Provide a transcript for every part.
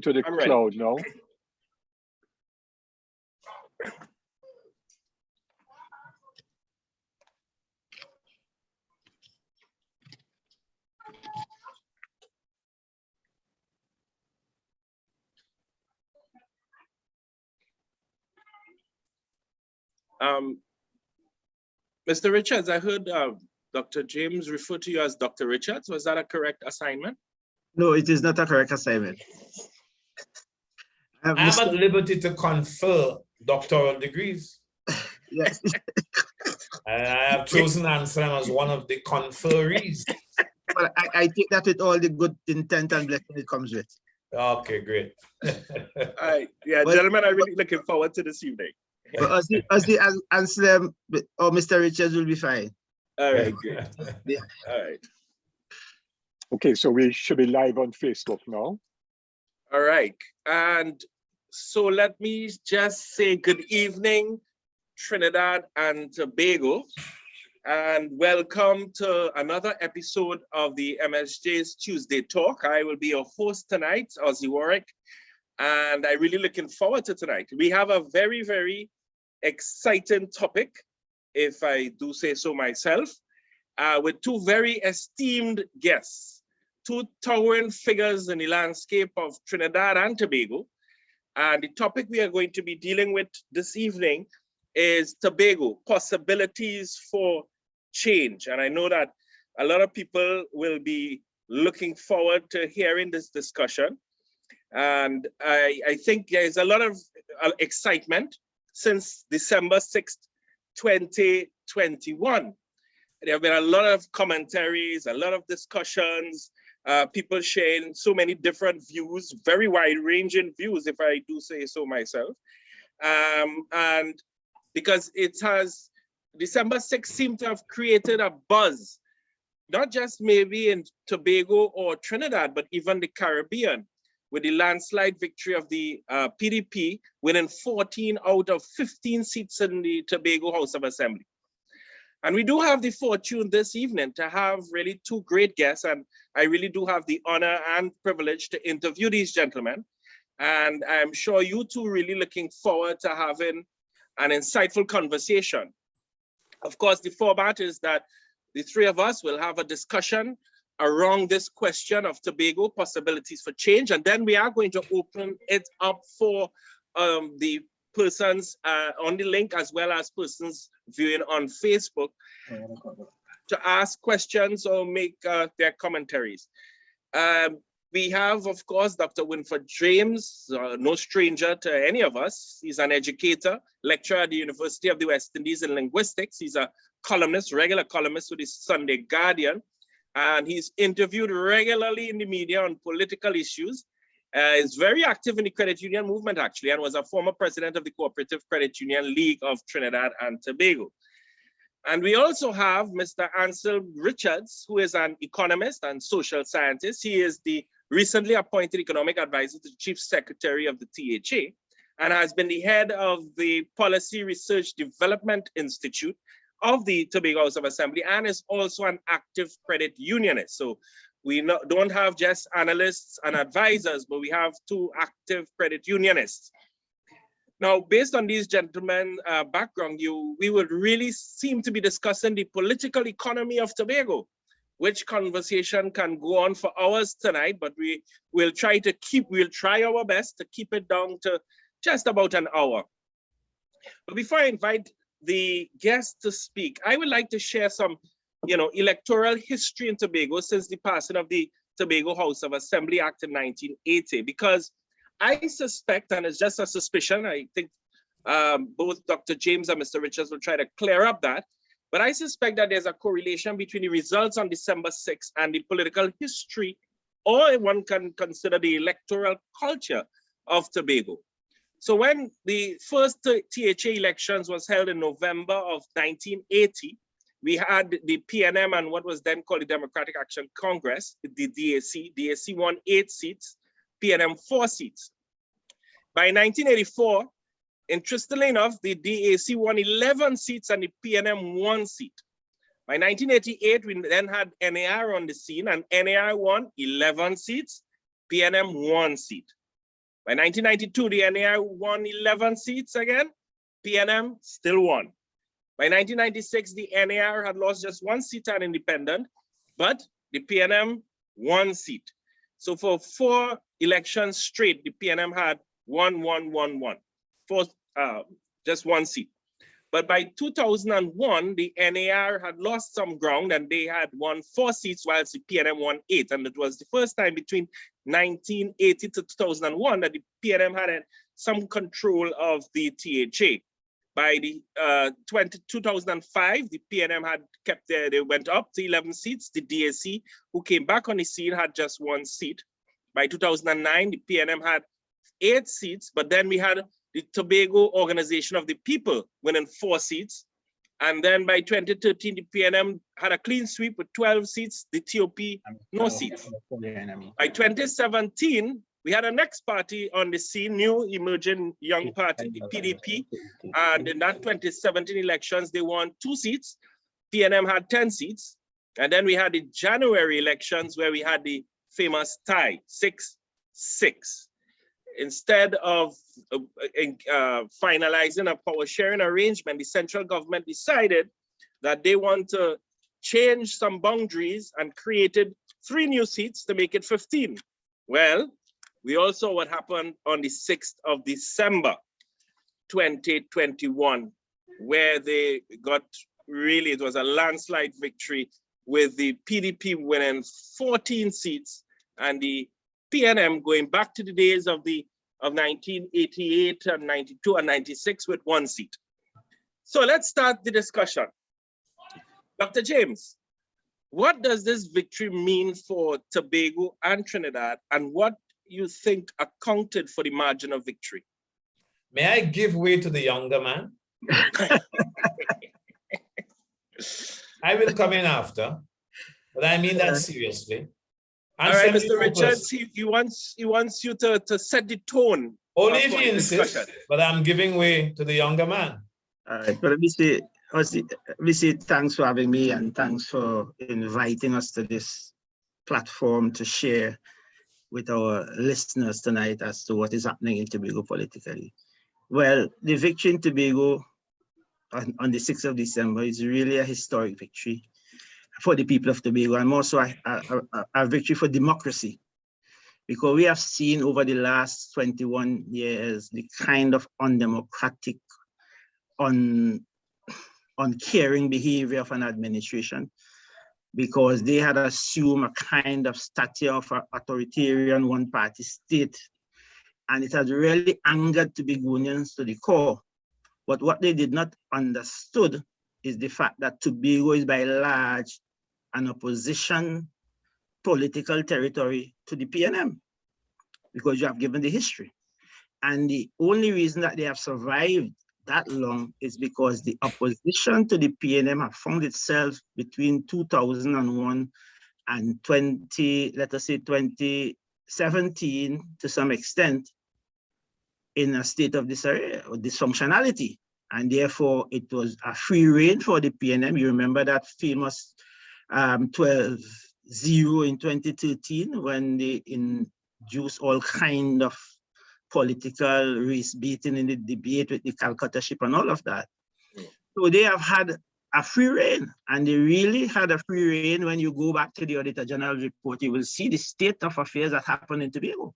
to the cloud now. Mr. Richards, I heard Dr. James refer to you as Dr. Richards. Was that a correct assignment? No, it is not a correct assignment. I'm at liberty to confer doctoral degrees. Yes. I have chosen Anslem as one of the conferees. But I take that with all the good intent and blessing it comes with. Okay, great. All right. Yeah, but, gentlemen, I'm really looking forward to this evening. But as the Anslem or Mr. Richards will be fine. All right, great. Yeah. All right. Okay, so we should be live on Facebook now. All right. And so let me just say good evening, Trinidad and Tobago, and welcome to another episode of the MSJ's Tuesday Talk. I will be your host tonight, Ozzy Warwick, and I'm really looking forward to tonight. We have a very, very exciting topic, if I do say so myself, with two very esteemed guests, two towering figures in the landscape of Trinidad and Tobago. And the topic we are going to be dealing with this evening is Tobago, possibilities for change. And I know that a lot of people will be looking forward to hearing this discussion. And I think there's a lot of excitement since December 6th, 2021. There have been a lot of commentaries, a lot of discussions, people sharing so many different views, very wide-ranging views, if I do say so myself. And because it has, December 6th seemed to have created a buzz, not just maybe in Tobago or Trinidad, but even the Caribbean, with the landslide victory of the PDP, winning 14 out of 15 seats in the Tobago House of Assembly. And we do have the fortune this evening to have really two great guests, and I really do have the honor and privilege to interview these gentlemen. And I'm sure you two really looking forward to having an insightful conversation. Of course, the format is that the three of us will have a discussion around this question of Tobago, possibilities for change, and then we are going to open it up for the persons on the link, as well as persons viewing on Facebook, to ask questions or make their commentaries. We have, of course, Dr. Winford James, no stranger to any of us. He's an educator, lecturer at the University of the West Indies in linguistics. He's a columnist, regular columnist with the Sunday Guardian, and he's interviewed regularly in the media on political issues. Is very active in the credit union movement, actually, and was a former president of the Cooperative Credit Union League of Trinidad and Tobago. And we also have Mr. Anslem Richards, who is an economist and social scientist. He is the recently appointed economic advisor to the chief secretary of the THA, and has been the head of the Policy Research Development Institute of the Tobago House of Assembly, and is also an active credit unionist. So we don't have just analysts and advisors, but we have two active credit unionists. Now, based on these gentlemen's background, we would really seem to be discussing the political economy of Tobago, which conversation can go on for hours tonight, but we'll try our best to keep it down to just about an hour. But before I invite the guests to speak, I would like to share some electoral history in Tobago since the passing of the Tobago House of Assembly Act in 1980, because I suspect, and it's just a suspicion, I think both Dr. James and Mr. Richards will try to clear up that, but I suspect that there's a correlation between the results on December 6th and the political history, or one can consider the electoral culture of Tobago. So when the first THA elections was held in November of 1980, we had the PNM and what was then called the Democratic Action Congress, the DAC. DAC won 8 seats, PNM 4 seats. By 1984, interestingly enough, the DAC won 11 seats and the PNM 1 seat. By 1988, we then had NAR on the scene, and NAR won 11 seats, PNM 1 seat. By 1992, the NAR won 11 seats again. PNM still won. By 1996, the NAR had lost just 1 seat and independent, but the PNM 1 seat. So for 4 elections straight, the PNM had 1, 1, 1, 1. Just 1 seat. But by 2001, the NAR had lost some ground and they had won 4 seats whilst the PNM won 8. And it was the first time between 1980 to 2001 that the PNM had some control of the THA. By the 2005, the PNM had kept they went up to 11 seats. The DAC, who came back on the scene, had just 1 seat. By 2009, the PNM had 8 seats, but then we had the Tobago Organization of the People winning 4 seats. And then by 2013, the PNM had a clean sweep with 12 seats, the TOP, no seats. By 2017, we had a next party on the scene, new emerging young party, the PDP. And in that 2017 elections, they won 2 seats. PNM had 10 seats. And then we had the January elections where we had the famous tie, 6-6. Instead of finalizing a power sharing arrangement, the central government decided that they want to change some boundaries and created 3 new seats to make it 15. Well, we all saw what happened on the 6th of December, 2021, where they got really, it was a landslide victory with the PDP winning 14 seats and the PNM going back to the days of 1988 and 92 and 96 with 1 seat. So let's start the discussion. Dr. James, what does this victory mean for Tobago and Trinidad, and what you think accounted for the margin of victory? May I give way to the younger man? I will come in after, but I mean that seriously. All right, Mr. Richards, he wants you to set the tone. Only if he insists, but I'm giving way to the younger man. All right, but let me say thanks for having me and thanks for inviting us to this platform to share with our listeners tonight as to what is happening in Tobago politically. Well, the victory in Tobago on the 6th of December is really a historic victory for the people of Tobago, and also a victory for democracy, because we have seen over the last 21 years the kind of undemocratic, uncaring behavior of an administration, because they had assumed a kind of stature of an authoritarian one-party state, and it has really angered Tobagonians to the core. But what they did not understood is the fact that Tobago is by and large an opposition political territory to the PNM, because you have given the history. And the only reason that they have survived that long is because the opposition to the PNM have found itself between 2001 and 2017 to some extent in a state of disarray or dysfunctionality. And therefore it was a free rein for the PNM. You remember that famous 12-0 in 2013 when they induced all kind of political race baiting in the debate with the Calcutta ship and all of that. So they have had a free rein, and they really had a free rein. When you go back to the Auditor General's report, you will see the state of affairs that happened in Tobago.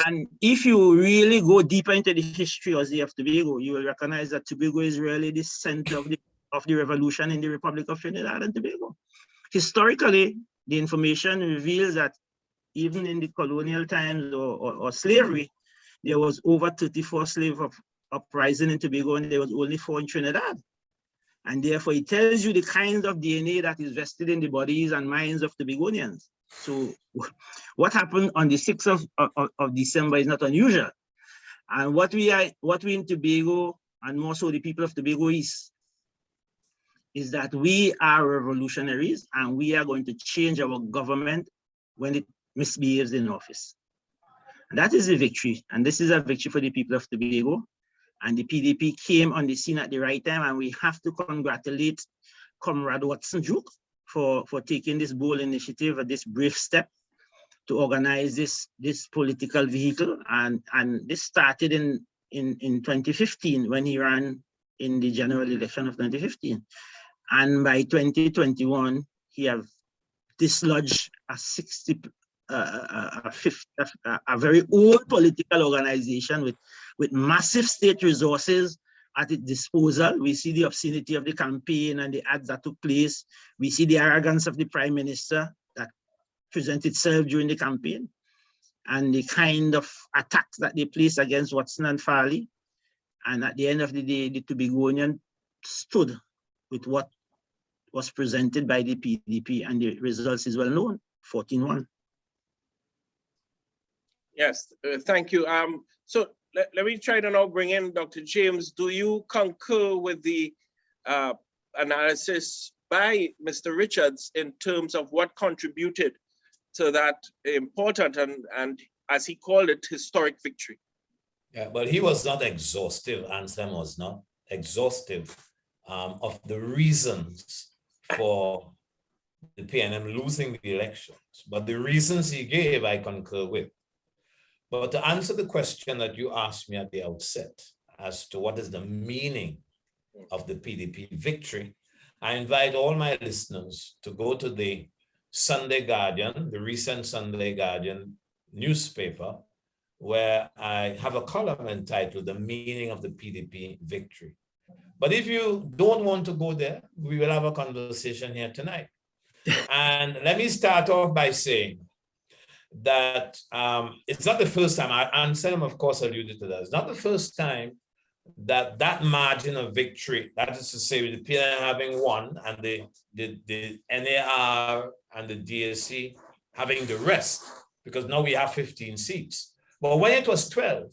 And if you really go deeper into the history of Tobago, you will recognize that Tobago is really the center of the revolution in the Republic of Trinidad and Tobago. Historically, the information reveals that even in the colonial times or slavery, there was over 34 slave uprising in Tobago, and there was only 4 in Trinidad. And therefore, it tells you the kind of DNA that is vested in the bodies and minds of Tobagonians. So what happened on the 6th of December is not unusual. And what we in Tobago, and more so the people of Tobago is that we are revolutionaries, and we are going to change our government when it misbehaves in office. And that is a victory, and this is a victory for the people of Tobago. And the PDP came on the scene at the right time, and we have to congratulate Comrade Watson Duke for taking this bold initiative, this brave step to organize this political vehicle, and this started in 2015 when he ran in the general election of 2015, and by 2021 he have dislodged a very old political organization with massive state resources at its disposal. We see the obscenity of the campaign and the ads that took place. We see the arrogance of the prime minister that presented itself during the campaign, and the kind of attacks that they placed against Watson and Farley. And at the end of the day, the Tobagonian stood with what was presented by the PDP, and the results is well known, 14-1. Yes, thank you. So let me try to now bring in Dr. James. Do you concur with the analysis by Mr. Richards in terms of what contributed to that important and as he called it, historic victory? Yeah, but he was not exhaustive. Anslem was not exhaustive of the reasons for the PNM losing the elections. But the reasons he gave, I concur with. But to answer the question that you asked me at the outset as to what is the meaning of the PDP victory, I invite all my listeners to go to the Sunday Guardian, the recent Sunday Guardian newspaper, where I have a column entitled The Meaning of the PDP Victory. But if you don't want to go there, we will have a conversation here tonight. And let me start off by saying that it's not the first time, Anselm of course alluded to that, it's not the first time that that margin of victory, that is to say with the PNM having won and the NAR and the DSC having the rest, because now we have 15 seats. But when it was 12,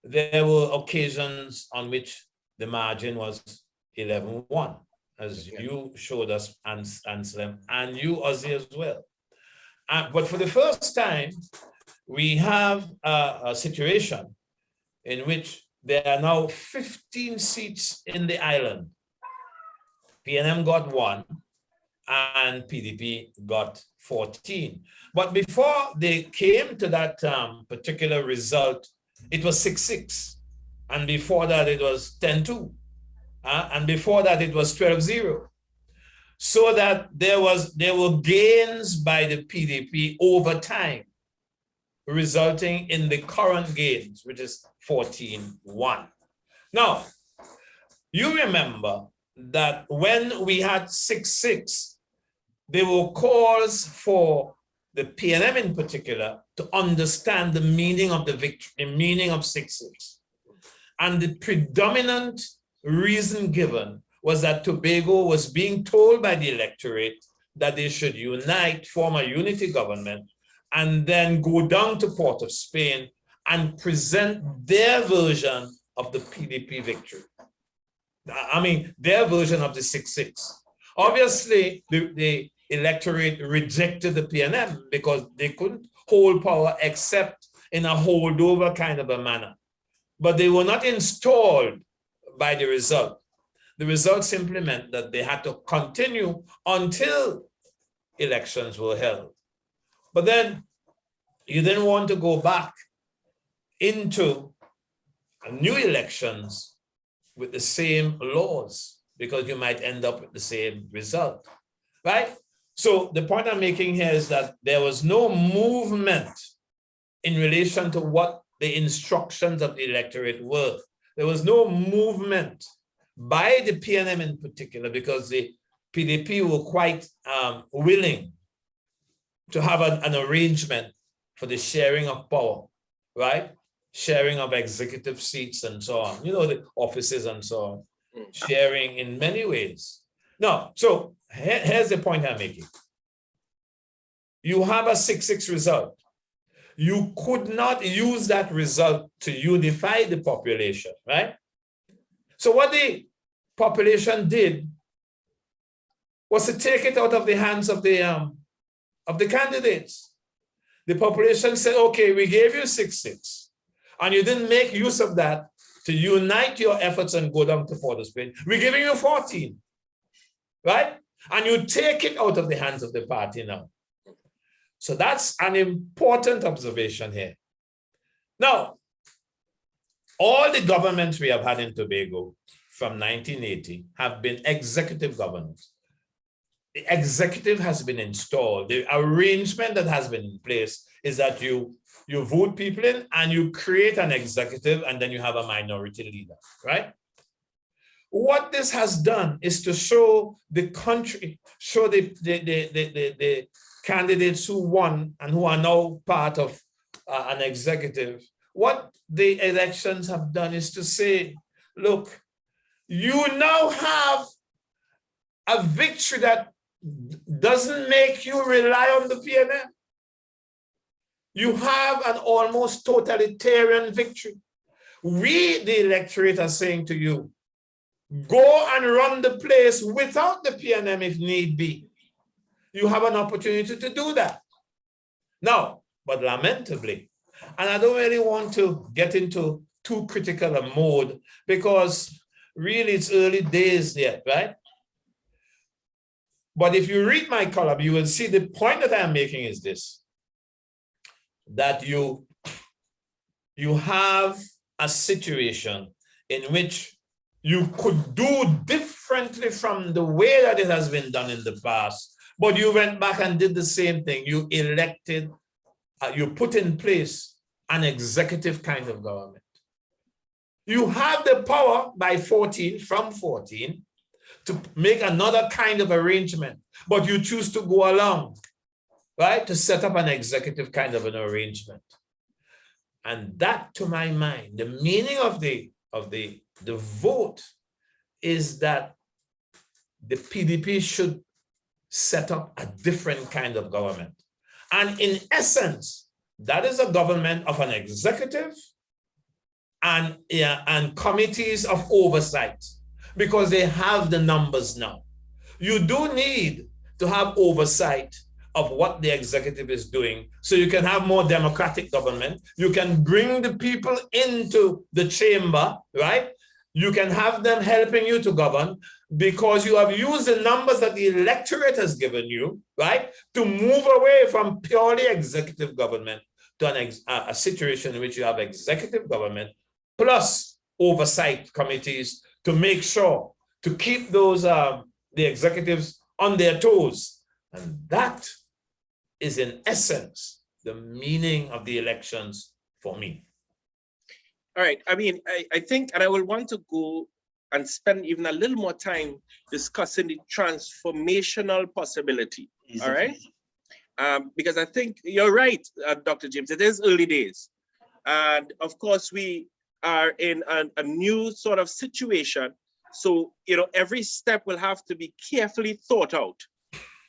there were occasions on which the margin was 11-1, as you showed us, Anselm, and you, Ozzy, as well. But for the first time, we have a situation in which there are now 15 seats in the island. PNM got 1 and PDP got 14. But before they came to that particular result, it was 6-6. And before that, it was 10-2. And before that, it was 12-0. So that there were gains by the PDP over time, resulting in the current gains, which is 14-1. Now, you remember that when we had 6-6, there were calls for the PNM in particular to understand the meaning of the victory, the meaning of 6-6. And the predominant reason given was that Tobago was being told by the electorate that they should unite, form a unity government, and then go down to Port of Spain and present their version of the PDP victory. I mean, their version of the 6-6. Obviously, the electorate rejected the PNM because they couldn't hold power except in a holdover kind of a manner. But they were not installed by the result. The result simply meant that they had to continue until elections were held. But then you didn't want to go back into new elections with the same laws because you might end up with the same result, right? So the point I'm making here is that there was no movement in relation to what the instructions of the electorate were. There was no movement by the PNM in particular because the PDP were quite willing to have an arrangement for the sharing of power, right? Sharing of executive seats and so on, you know, the offices and so on, sharing in many ways. Now, so here's the point I'm making. You have a 6-6 result. You could not use that result to unify the population, right? So what the population did was to take it out of the hands of the candidates. The population said, okay, we gave you 6-6, and you didn't make use of that to unite your efforts and go down to Port of Spain. We're giving you 14, right? And you take it out of the hands of the party now. So that's an important observation here. Now, all the governments we have had in Tobago from 1980 have been executive governments. The executive has been installed. The arrangement that has been in place is that you vote people in and you create an executive and then you have a minority leader, right? What this has done is to show the country, show the candidates who won and who are now part of an executive. What the elections have done is to say, look, you now have a victory that doesn't make you rely on the PNM. You have an almost totalitarian victory. We, the electorate, are saying to you, go and run the place without the PNM if need be. You have an opportunity to do that. Now, but lamentably, and I don't really want to get into too critical a mode because really it's early days yet, right? But if you read my column, you will see the point that I am making is this, that you have a situation in which you could do differently from the way that it has been done in the past, but you went back and did the same thing. You elected, you put in place an executive kind of government. You have the power by 14, from 14, to make another kind of arrangement, but you choose to go along, right, to set up an executive kind of an arrangement. And that, to my mind, the meaning of the vote is that the PDP should set up a different kind of government. And in essence, that is a government of an executive and committees of oversight, because they have the numbers now. You do need to have oversight of what the executive is doing so you can have more democratic government. You can bring the people into the chamber, right? You can have them helping you to govern because you have used the numbers that the electorate has given you, right? To move away from purely executive government to a situation in which you have executive government plus oversight committees to make sure to keep those the executives on their toes. And that is in essence the meaning of the elections for me. All right, I mean, I think, and I will want to go and spend even a little more time discussing the transformational possibility, all right? Because I think you're right, Dr. James, it is early days. And of course, we are in a new sort of situation. So, you know, every step will have to be carefully thought out.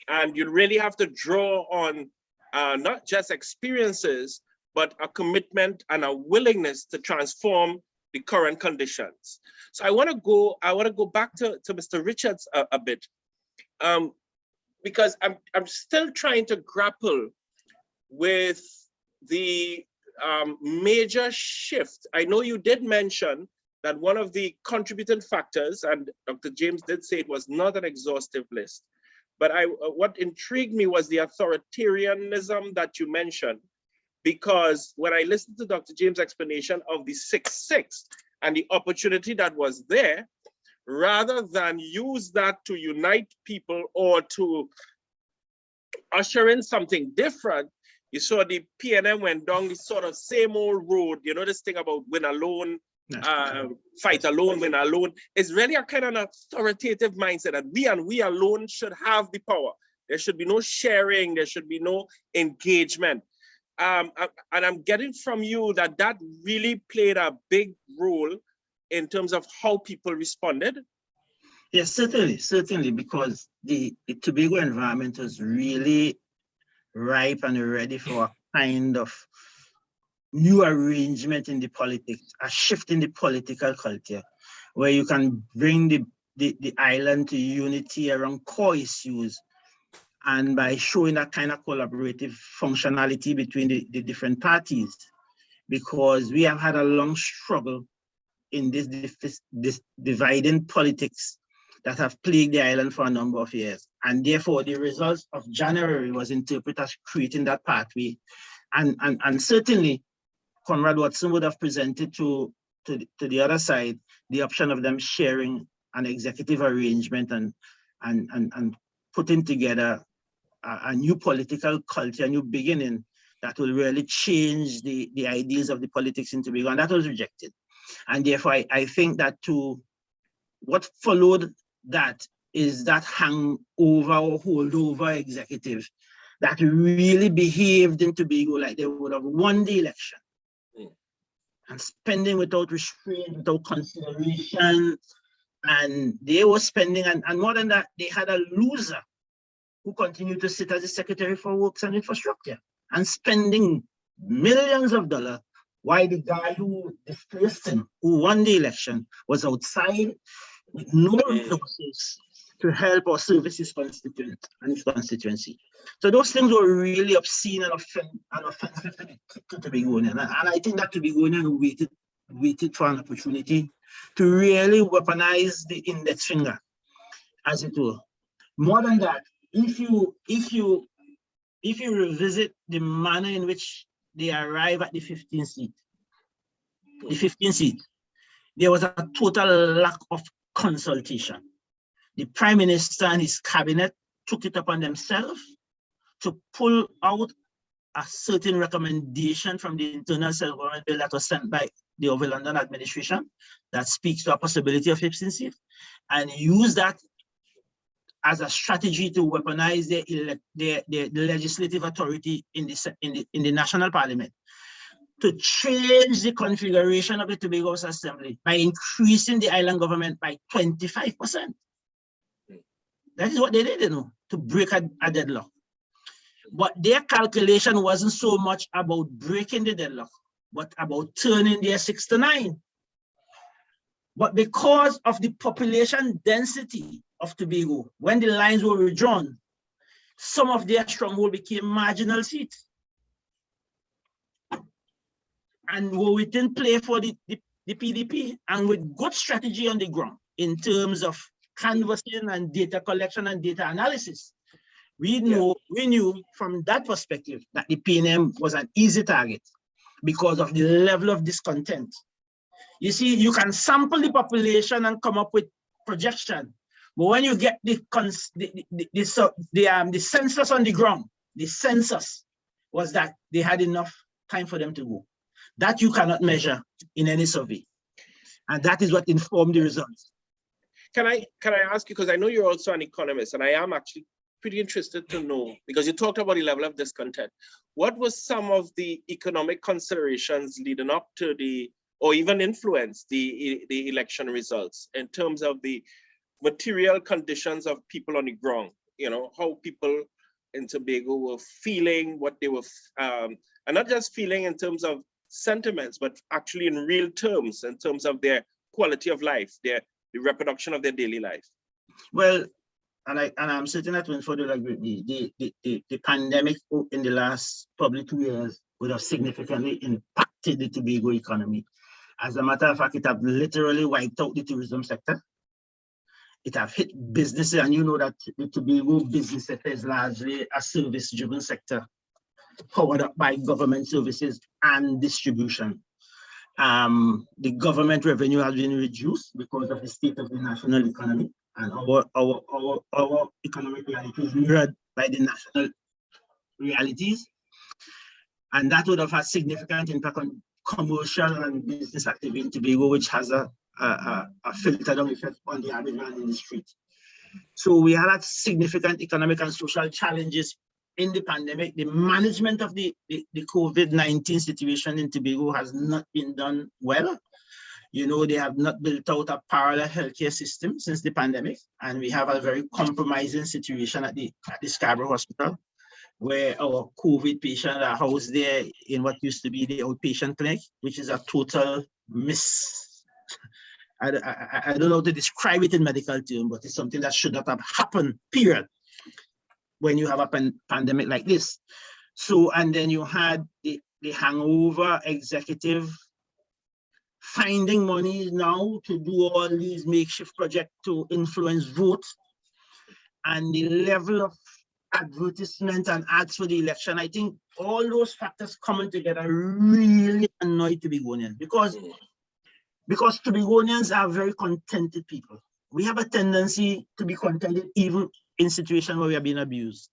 And you really have to draw on not just experiences, but a commitment and a willingness to transform the current conditions. So I want to go back to Mr. Richards a bit, because I'm still trying to grapple with the major shift. I know you did mention that one of the contributing factors, and Dr. James did say it was not an exhaustive list, but what intrigued me was the authoritarianism that you mentioned, because when I listened to Dr. James' explanation of the 6-6 and the opportunity that was there, rather than use that to unite people or to usher in something different, you saw the PNM went down the sort of same old road. You know, this thing about win alone, fight alone, win alone. It's really a kind of an authoritative mindset that we and we alone should have the power. There should be no sharing. There should be no engagement. And I'm getting from you that that really played a big role in terms of how people responded. Yes, certainly, because the Tobago environment was really ripe and ready for a kind of new arrangement in the politics, a shift in the political culture, where you can bring the island to unity around core issues, and by showing that kind of collaborative functionality between the different parties, because we have had a long struggle in this dividing politics that have plagued the island for a number of years. And therefore, the results of January was interpreted as creating that pathway. And certainly, Comrade Watson would have presented to the other side the option of them sharing an executive arrangement and putting together a new political culture, a new beginning that will really change the ideals of the politics in Tobago, and that was rejected. And therefore, I think that what followed that is that hangover or holdover executive that really behaved in Tobago like they would have won the election and spending without restraint, without consideration. And they were spending, and more than that, they had a loser who continued to sit as the Secretary for Works and Infrastructure and spending millions of dollars, while the guy who displaced him, who won the election, was outside with no resources to help or service his constituent and his constituency. So those things were really obscene and offensive to Tobagonian. And I think that Tobagonian waited for an opportunity to really weaponize the index finger, as it were. More than that, if you revisit the manner in which they arrive at the 15th seat, there was a total lack of consultation. The Prime Minister and his cabinet took it upon themselves to pull out a certain recommendation from the internal self-government bill that was sent by the Over London administration that speaks to a possibility of 15th seat, and use that as a strategy to weaponize the legislative authority in the National Parliament, to change the configuration of the Tobago House Assembly by increasing the island government by 25%. That is what they did, to break a deadlock. But their calculation wasn't so much about breaking the deadlock, but about turning their 6 to 9. But because of the population density of Tobago, when the lines were withdrawn, some of their stronghold became marginal seats and were within play for the PDP, and with good strategy on the ground in terms of canvassing and data collection and data analysis. We knew from that perspective that the PNM was an easy target because of the level of discontent. You see, you can sample the population and come up with projection, but when you get the census on the ground, the census was that they had enough time for them to go. That you cannot measure in any survey, and that is what informed the results. Can I ask you, because I know you're also an economist, and I am actually pretty interested to know, because you talked about the level of discontent. What was some of the economic considerations leading up to or even influence the election results in terms of the material conditions of people on the ground? How people in Tobago were feeling, what they were, and not just feeling in terms of sentiments, but actually in real terms, in terms of their quality of life, the reproduction of their daily life. Well, and I'm certain that Winford will agree with me, the pandemic in the last probably 2 years would have significantly impacted the Tobago economy. As a matter of fact, it have literally wiped out the tourism sector. It have hit businesses, and you know that the Tobago business sector is largely a service-driven sector, powered up by government services and distribution. The government revenue has been reduced because of the state of the national economy, and our economic reality is mirrored by the national realities, and that would have had significant impact on commercial and business activity in Tobago, which has a filter down effect on the average man in the street. So we had significant economic and social challenges in the pandemic. The management of the COVID-19 situation in Tobago has not been done well. They have not built out a parallel healthcare system since the pandemic, and we have a very compromising situation at the Scarborough Hospital, where our COVID patients are housed there in what used to be the outpatient clinic, which is a total I don't know how to describe it in medical terms, but it's something that should not have happened, period, when you have a pandemic like this. So, and then you had the hangover executive finding money now to do all these makeshift projects to influence votes. and the level of advertisement and ads for the election, I think all those factors coming together really annoy Tobagonians because Tobagonians are very contented people. We have a tendency to be contented even in situations where we are being abused.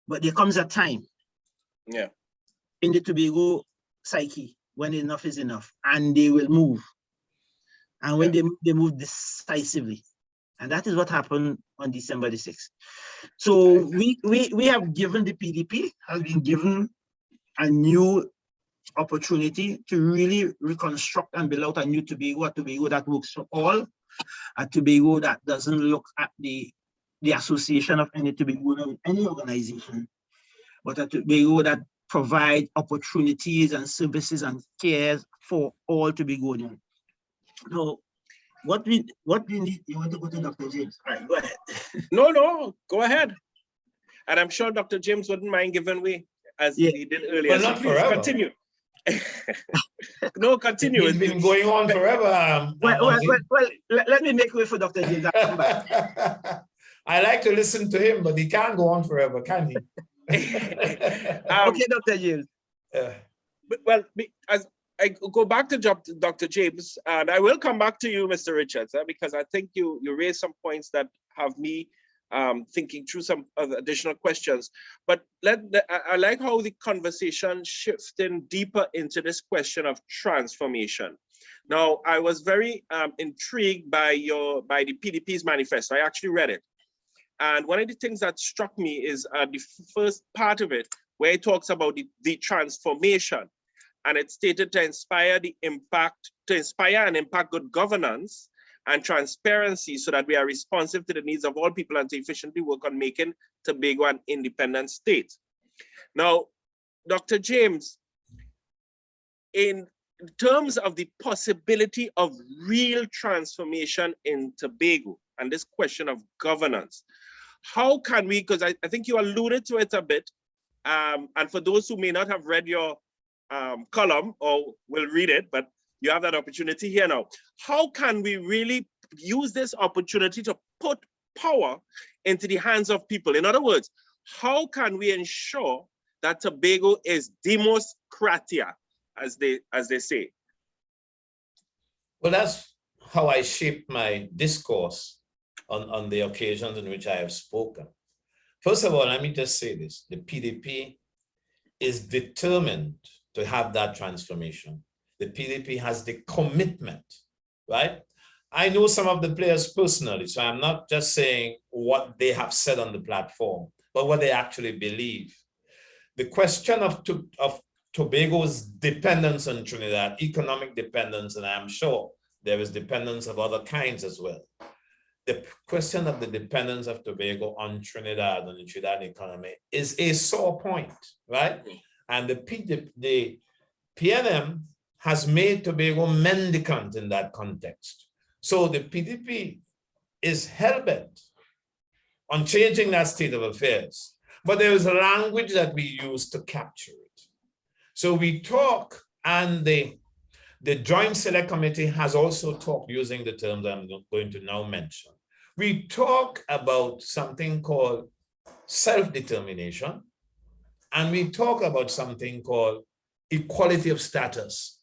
But there comes a time in the Tobago psyche when enough is enough, and they will move. And when they move decisively. And that is what happened on December the 6th. So we have given, the PDP has been given a new opportunity to really reconstruct and build out a new Tobago, a Tobago that works for all, a Tobago that doesn't look at the association of any Tobago, any organization, but a Tobago that provide opportunities and services and cares for all Tobagonians. So what we need, you want to go to Dr. James? All right, go ahead. No, go ahead. And I'm sure Dr. James wouldn't mind giving way as he did earlier. Well, not forever. Continue. No, continue. It's been going on forever. Well, let me make way for Dr. James. I'll come back. I like to listen to him, but he can't go on forever, can he? Okay, Dr. James. Well, as I go back to Dr. James, and I will come back to you, Mr. Richards, because I think you raised some points that have me thinking through some additional questions. But I like how the conversation shifting deeper into this question of transformation. Now, I was very intrigued by the PDP's manifesto. I actually read it. And one of the things that struck me is the first part of it, where it talks about the transformation. And it's stated to inspire and impact good governance and transparency so that we are responsive to the needs of all people and to efficiently work on making Tobago an independent state. Now, Dr. James, in terms of the possibility of real transformation in Tobago and this question of governance, how can we, because I think you alluded to it a bit, and for those who may not have read your column or will read it, but you have that opportunity here now. How can we really use this opportunity to put power into the hands of people? In other words, how can we ensure that Tobago is democratia, as they say? Well, that's how I shape my discourse on the occasions in which I have spoken. First of all, let me just say this. The PDP is determined to have that transformation. The PDP has the commitment, right? I know some of the players personally, so I'm not just saying what they have said on the platform, but what they actually believe. The question of Tobago's dependence on Trinidad, economic dependence, and I'm sure there is dependence of other kinds as well. The question of the dependence of Tobago on Trinidad and the Trinidad economy is a sore point, right? And the PNM has made Tobago mendicant in that context. So the PDP is hell-bent on changing that state of affairs, but there is a language that we use to capture it. So we talk, and the Joint Select Committee has also talked using the terms I'm going to now mention. We talk about something called self-determination, and we talk about something called equality of status.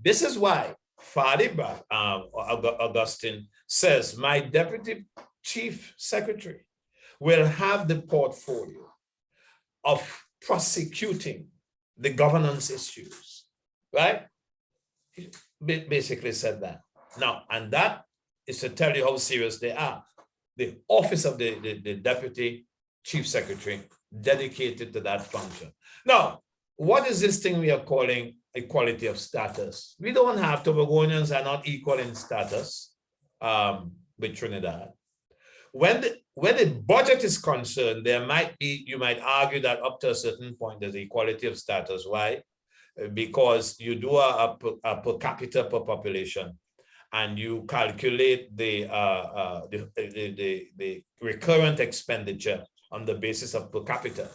This is why Fadi Augustine says, my deputy chief secretary will have the portfolio of prosecuting the governance issues, right? He basically said that. Now, and that is to tell you how serious they are. The office of the deputy chief secretary dedicated to that function. Now, what is this thing we are calling equality of status? We don't have, Tobagonians are not equal in status with Trinidad. When the budget is concerned, there might be, you might argue that up to a certain point there's equality of status. Why? Because you do a per capita per population, and you calculate the recurrent expenditure on the basis of per capita.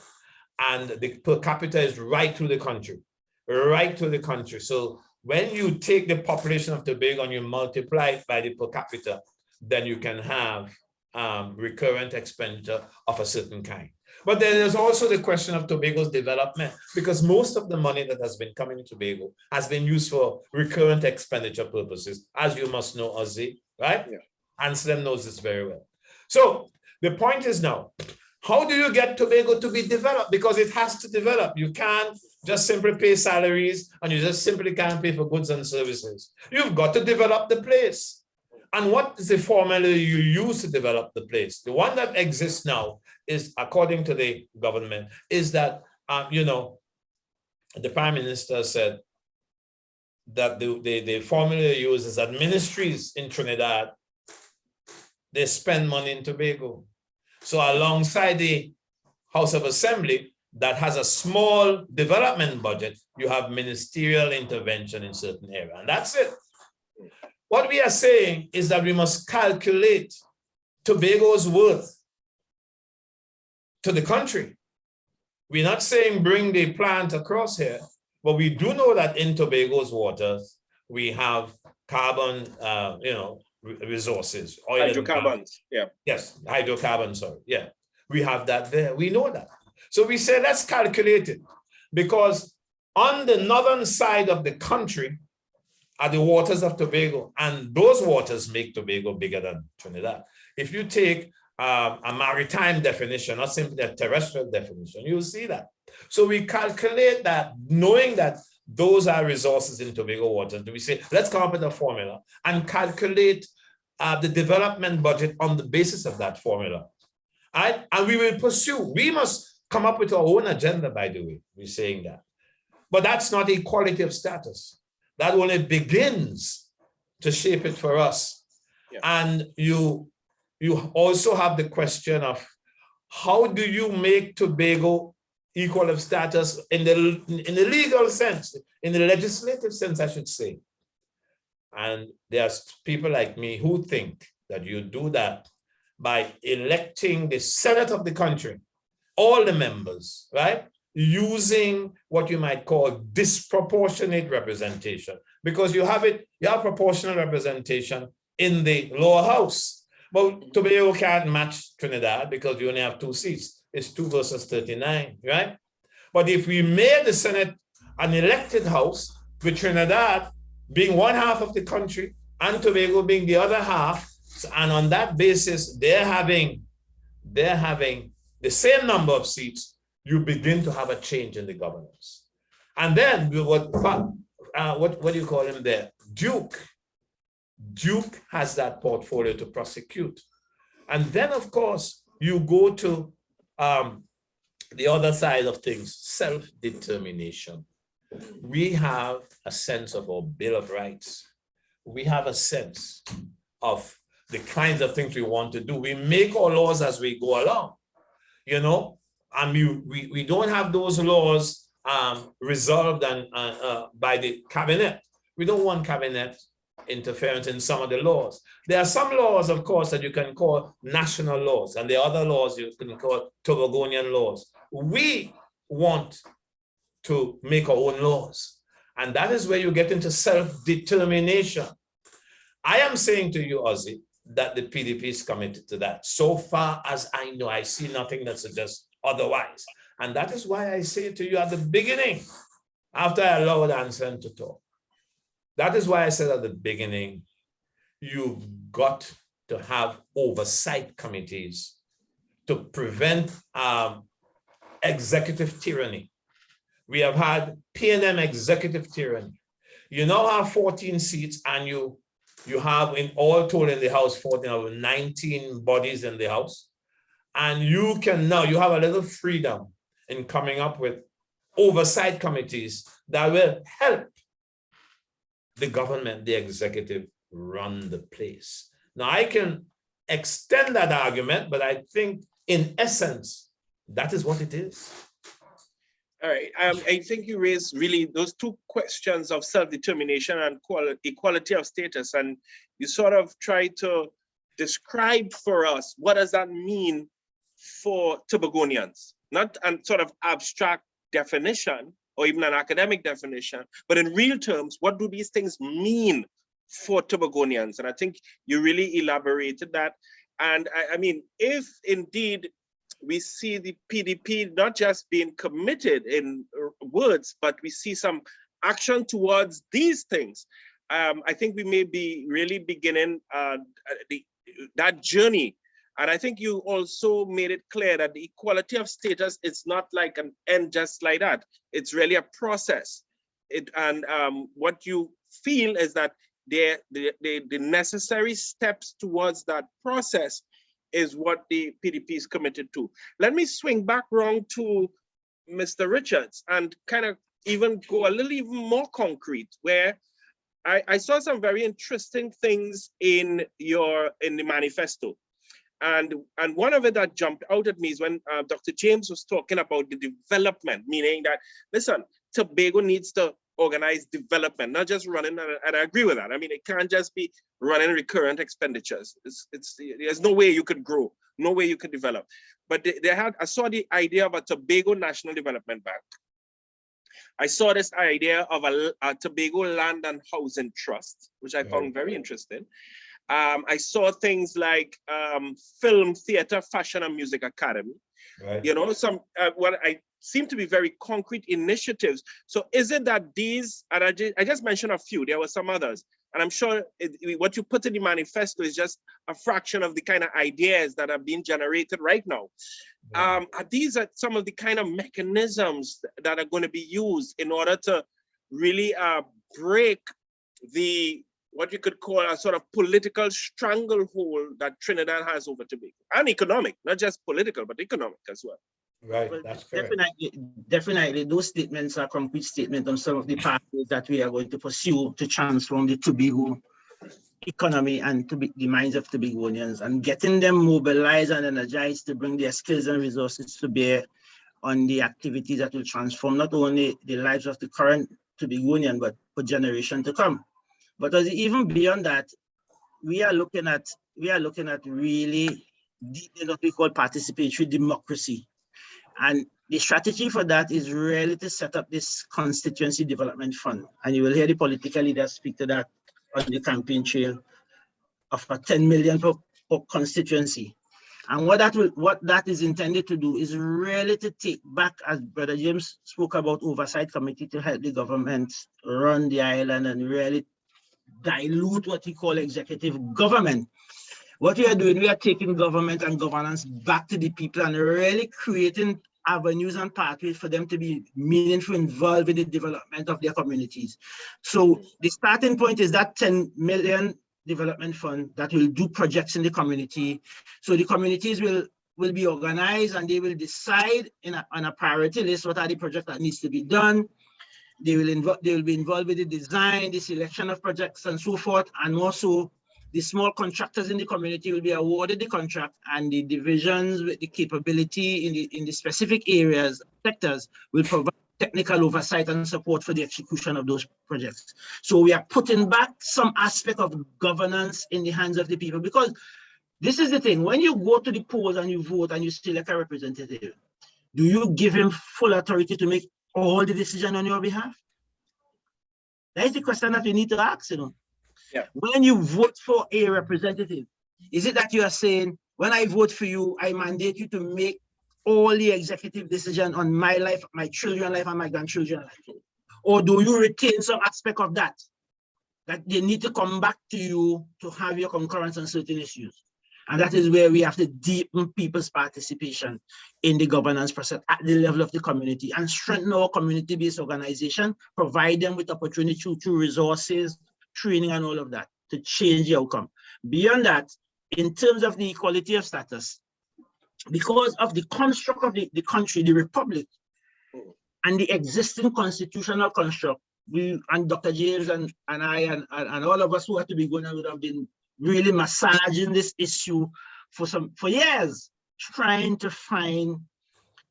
And the per capita is right through the country, right through the country. So when you take the population of Tobago and you multiply it by the per capita, then you can have recurrent expenditure of a certain kind. But then there's also the question of Tobago's development, because most of the money that has been coming to Tobago has been used for recurrent expenditure purposes, as you must know, Ozzy, right? Yeah. Anslem knows this very well. So the point is now, how do you get Tobago to be developed? Because it has to develop. You can't just simply pay salaries, and you just simply can't pay for goods and services. You've got to develop the place. And what is the formula you use to develop the place? The one that exists now is, according to the government, is that, you know, the Prime Minister said that the formula you use is that ministries in Trinidad, they spend money in Tobago. So alongside the House of Assembly that has a small development budget, you have ministerial intervention in certain areas, and that's it. What we are saying is that we must calculate Tobago's worth to the country. We're not saying bring the plant across here, but we do know that in Tobago's waters, we have carbon, you know, resources. Oil hydrocarbons, yeah. Yes, hydrocarbons, sorry, yeah. We have that there, we know that. So we say, let's calculate it, because on the northern side of the country are the waters of Tobago, and those waters make Tobago bigger than Trinidad. If you take a maritime definition, not simply a terrestrial definition, you'll see that. So we calculate that, knowing that those are resources in Tobago waters. We say, let's come up with a formula and calculate the development budget on the basis of that formula. Right? And we will pursue, we must come up with our own agenda, by the way, we're saying that. But that's not equality of status. That only begins to shape it for us. Yeah. And you also have the question of how do you make Tobago equal of status in the legal sense, in the legislative sense, I should say. And there's people like me who think that you do that by electing the Senate of the country, all the members, right? Using what you might call disproportionate representation, because you have proportional representation in the lower house. But Tobago can't match Trinidad because you only have 2 seats. It's 2 versus 39, right? But if we made the Senate an elected house, with Trinidad being one half of the country and Tobago being the other half, and on that basis, they're having the same number of seats, you begin to have a change in the governance. And then what do you call him there? Duke has that portfolio to prosecute. And then, of course, you go to the other side of things, self-determination. We have a sense of our Bill of Rights. We have a sense of the kinds of things we want to do. We make our laws as we go along, you know, and we don't have those laws resolved by the cabinet. We don't want cabinet interference in some of the laws. There are some laws, of course, that you can call national laws, and there are other laws you can call Tobagonian laws. We want to make our own laws, and that is where you get into self-determination. I am saying to you, Ozzy, that the PDP is committed to that. So far as I know, I see nothing that suggests otherwise. And that is why I say to you at the beginning, after I allowed Anslem to talk, that is why I said at the beginning, you've got to have oversight committees to prevent executive tyranny. We have had P&M executive tyranny. You now have 14 seats, and you have in all total in the House 14 of 19 bodies in the House. And you can now, you have a little freedom in coming up with oversight committees that will help the government, the executive, run the place. Now, I can extend that argument, but I think in essence, that is what it is. All right, I think you raised really those two questions of self-determination and equality of status, and you sort of try to describe for us what does that mean for Tobagonians, not a sort of abstract definition or even an academic definition, but in real terms, what do these things mean for Tobagonians? And I think you really elaborated that. And I mean, if indeed we see the PDP not just being committed in words, but we see some action towards these things, I think we may be really beginning that journey. And I think you also made it clear that the equality of status is not like an end just like that. It's really a process. What you feel is that the necessary steps towards that process is what the PDP is committed to. Let me swing back round to Mr. Richards and kind of even go a little even more concrete, where I saw some very interesting things in the manifesto. And one of it that jumped out at me is when Dr. James was talking about the development, meaning that, listen, Tobago needs to organize development, not just running, and I agree with that. I mean, it can't just be running recurrent expenditures. There's no way you could grow, no way you could develop. But I saw the idea of a Tobago National Development Bank. I saw this idea of a Tobago Land and Housing Trust, which I found very interesting. I saw things like film, theater, fashion, and music academy. Right. You know, some what I seem to be very concrete initiatives. So is it that these, and I just mentioned a few, there were some others, and I'm sure what you put in the manifesto is just a fraction of the kind of ideas that are being generated right now. Yeah. These are some of the kind of mechanisms that are going to be used in order to really break what you could call a sort of political stranglehold that Trinidad has over Tobago, and economic, not just political, but economic as well. Right, well, that's correct. Definitely, those statements are concrete statements on some of the pathways that we are going to pursue to transform the Tobago economy and the minds of Tobagonians, and getting them mobilized and energized to bring their skills and resources to bear on the activities that will transform not only the lives of the current Tobagonian, but for generations to come. But even beyond that, we are looking at really deepening what we call participatory democracy. And the strategy for that is really to set up this constituency development fund. And you will hear the political leaders speak to that on the campaign trail of a 10 million per constituency. And what that is intended to do is really to take back, as Brother James spoke about, oversight committee to help the government run the island and really dilute what we call executive government. What we are doing, we are taking government and governance back to the people and really creating avenues and pathways for them to be meaningfully involved in the development of their communities. So the starting point is that 10 million development fund that will do projects in the community. So the communities will be organized and they will decide on a priority list what are the projects that needs to be done. They will be involved with the design, the selection of projects and so forth, and also the small contractors in the community will be awarded the contract, and the divisions with the capability in the specific areas, sectors, will provide technical oversight and support for the execution of those projects. So we are putting back some aspect of governance in the hands of the people, because this is the thing, when you go to the polls and you vote and you select a representative, do you give him full authority to make all the decision on your behalf? That is the question that we need to ask, you know. Yeah. When you vote for a representative, is it that you are saying, when I vote for you, I mandate you to make all the executive decision on my life, my children's life, and my grandchildren's life? Or do you retain some aspect of that they need to come back to you to have your concurrence on certain issues? And that is where we have to deepen people's participation in the governance process at the level of the community and strengthen our community-based organization, provide them with opportunity through resources, training, and all of that to change the outcome. Beyond that, in terms of the equality of status, because of the construct of the country, the republic, and the existing constitutional construct, we and Dr. James and I and all of us who have to be going on would have been really massaging this issue for years, trying to find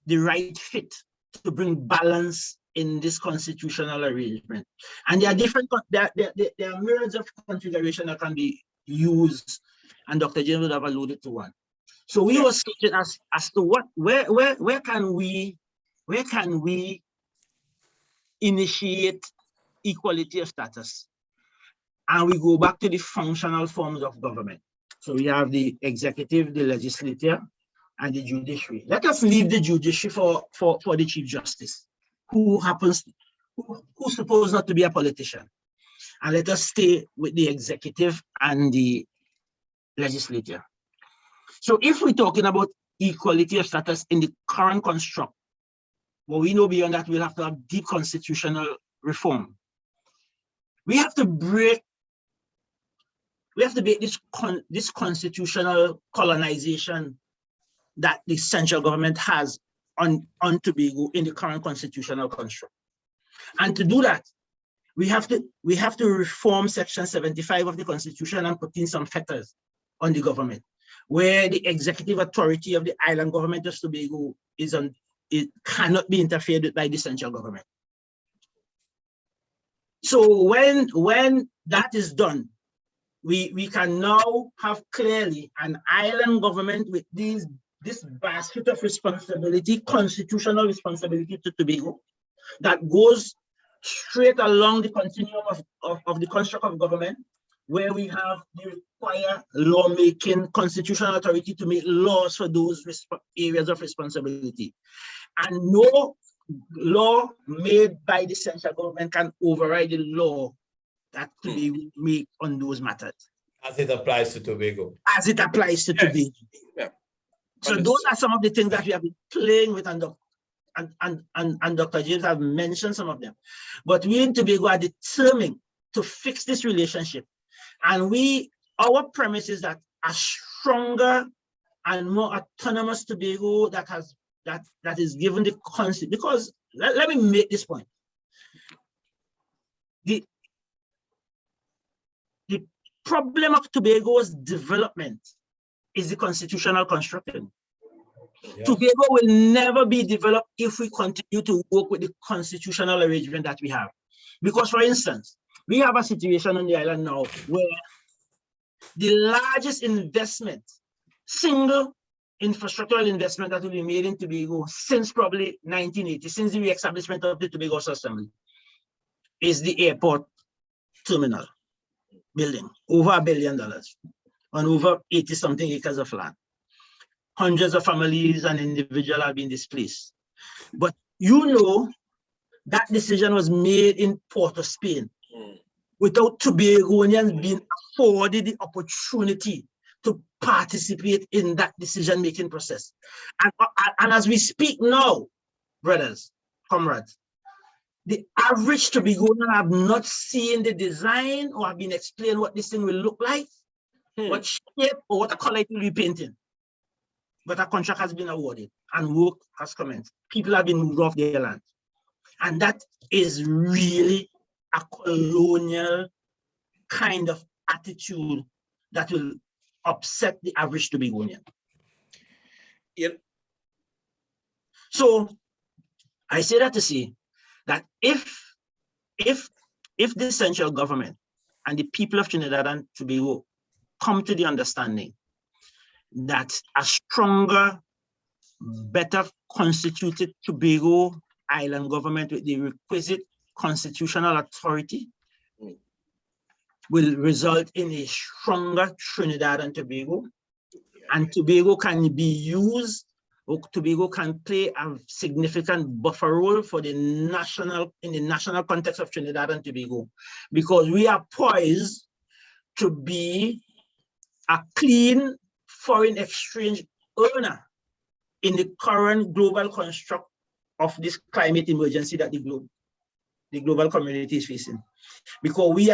the right fit to bring balance in this constitutional arrangement. And there are different, there are myriads of configurations that can be used, and Dr. James would have alluded to one. So we were searching as to where can we initiate equality of status? And we go back to the functional forms of government. So we have the executive, the legislature, and the judiciary. Let us leave the judiciary for the Chief Justice, who's supposed not to be a politician. And let us stay with the executive and the legislature. So if we're talking about equality of status in the current construct, well, we know beyond that we'll have to have deep constitutional reform. We have to break this constitutional colonization that the central government has on Tobago in the current constitutional construct. And to do that, we have to reform Section 75 of the Constitution and put in some fetters on the government, where the executive authority of the island government of Tobago it cannot be interfered with by the central government. So when that is done, we can now have clearly an island government with this basket of responsibility, constitutional responsibility to Tobago, that goes straight along the continuum of the construct of government, where we have the required lawmaking constitutional authority to make laws for those areas of responsibility. And no law made by the central government can override the law that to be made on those matters. As it applies to Tobago. As it applies to Tobago. Yeah. So those are some of the things that we have been playing with, and Dr. James have mentioned some of them. But we in Tobago are determined to fix this relationship. And our premise is that a stronger and more autonomous Tobago that is given the concept, because let me make this point. The problem of Tobago's development is the constitutional construction. Yeah. Tobago will never be developed if we continue to work with the constitutional arrangement that we have. Because, for instance, we have a situation on the island now where the largest investment, single infrastructural investment that will be made in Tobago since probably 1980, since the re-establishment of the Tobago Assembly, is the airport terminal building, over $1 billion on over 80-something acres of land. Hundreds of families and individuals have been displaced. But you know, that decision was made in Port of Spain without Tobagoans being afforded the opportunity to participate in that decision-making process. And as we speak now, brothers, comrades, the average Tobagoan have not seen the design or have been explained what this thing will look like, what shape or what color it will be painted. But a contract has been awarded and work has commenced. People have been moved off their land. And that is really a colonial kind of attitude that will upset the average Tobagonian. Yeah. So I say that to say that if the central government and the people of Trinidad and Tobago come to the understanding that a stronger, better constituted Tobago island government with the requisite constitutional authority will result in a stronger Trinidad and Tobago, and Tobago can be used, or Tobago can play a significant buffer role for in the national context of Trinidad and Tobago, because we are poised to be a clean foreign exchange earner in the current global construct of this climate emergency that the global community is facing. Because we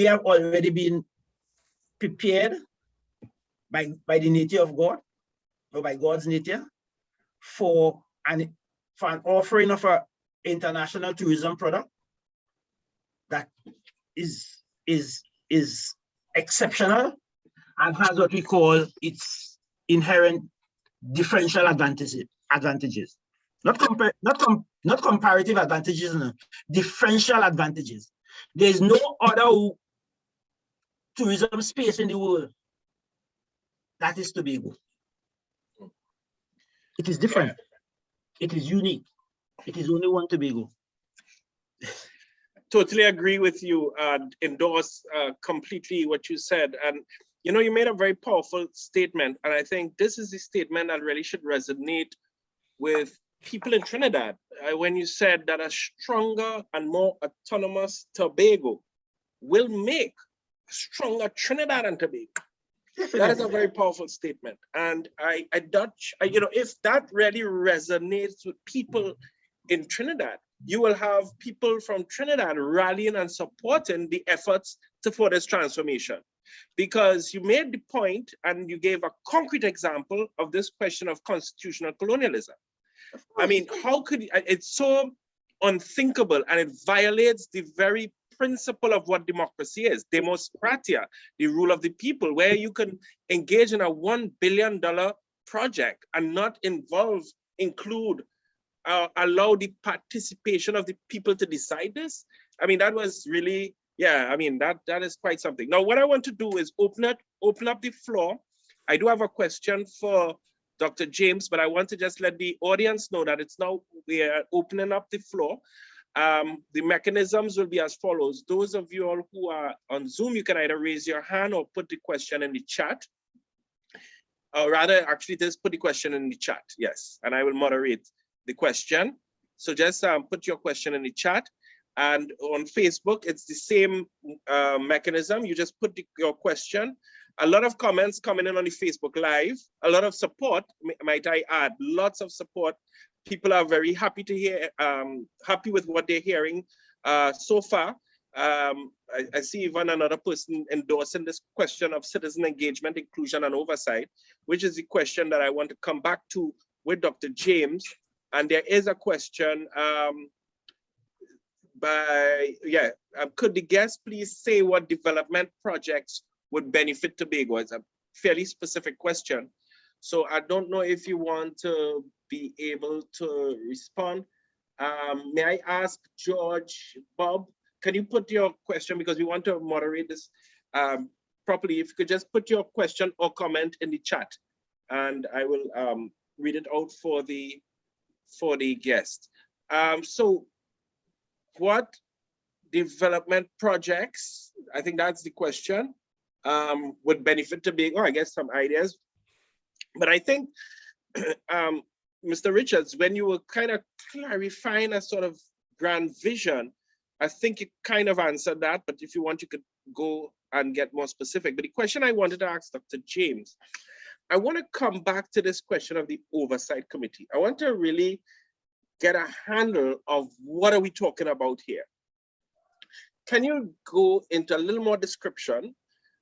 have already been prepared by the nature of God, or by God's nature, for an offering of an international tourism product that is exceptional and has what we call its inherent differential advantages. Not comparative advantages, no, differential advantages. There is no other tourism space in the world that is Tobago. It is different. It is unique. It is only one Tobago. Totally agree with you and endorse completely what you said. And you know, you made a very powerful statement, and I think this is the statement that really should resonate with people in Trinidad. When you said that a stronger and more autonomous Tobago will make a stronger Trinidad and Tobago. That is a very powerful statement. And you know, if that really resonates with people in Trinidad, you will have people from Trinidad rallying and supporting the efforts for this transformation. Because you made the point and you gave a concrete example of this question of constitutional colonialism. I mean, how could it's so unthinkable, and it violates the very principle of what democracy is, democratia, the rule of the people, where you can engage in a $1 billion project and not include, allow the participation of the people to decide this. I mean, that was really, yeah, I mean, that is quite something. Now, what I want to do is open up the floor. I do have a question for Dr. James, but I want to just let the audience know that it's now, we are opening up the floor. The mechanisms will be as follows. Those of you all who are on Zoom, you can either raise your hand or put the question in the chat. Or rather, actually, just put the question in the chat, yes, and I will moderate the question. So just put your question in the chat. And on Facebook, it's the same mechanism. You just put your question. A lot of comments coming in on the Facebook Live, a lot of support, might I add, lots of support. People are very happy to hear, happy with what they're hearing so far. I see even another person endorsing this question of citizen engagement, inclusion, and oversight, which is the question that I want to come back to with Dr. James. And there is a question could the guest please say what development projects would benefit Tobago? It's a fairly specific question. So I don't know if you want to be able to respond. May I ask George, Bob, can you put your question, because we want to moderate this properly. If you could just put your question or comment in the chat, and I will read it out for the guest. So what development projects, I think that's the question, would benefit Tobago? I guess some ideas. But I think, Mr. Richards, when you were kind of clarifying a sort of grand vision, I think you kind of answered that, but if you want, you could go and get more specific. But the question I wanted to ask Dr. James, I want to come back to this question of the Oversight Committee. I want to really get a handle of what are we talking about here. Can you go into a little more description?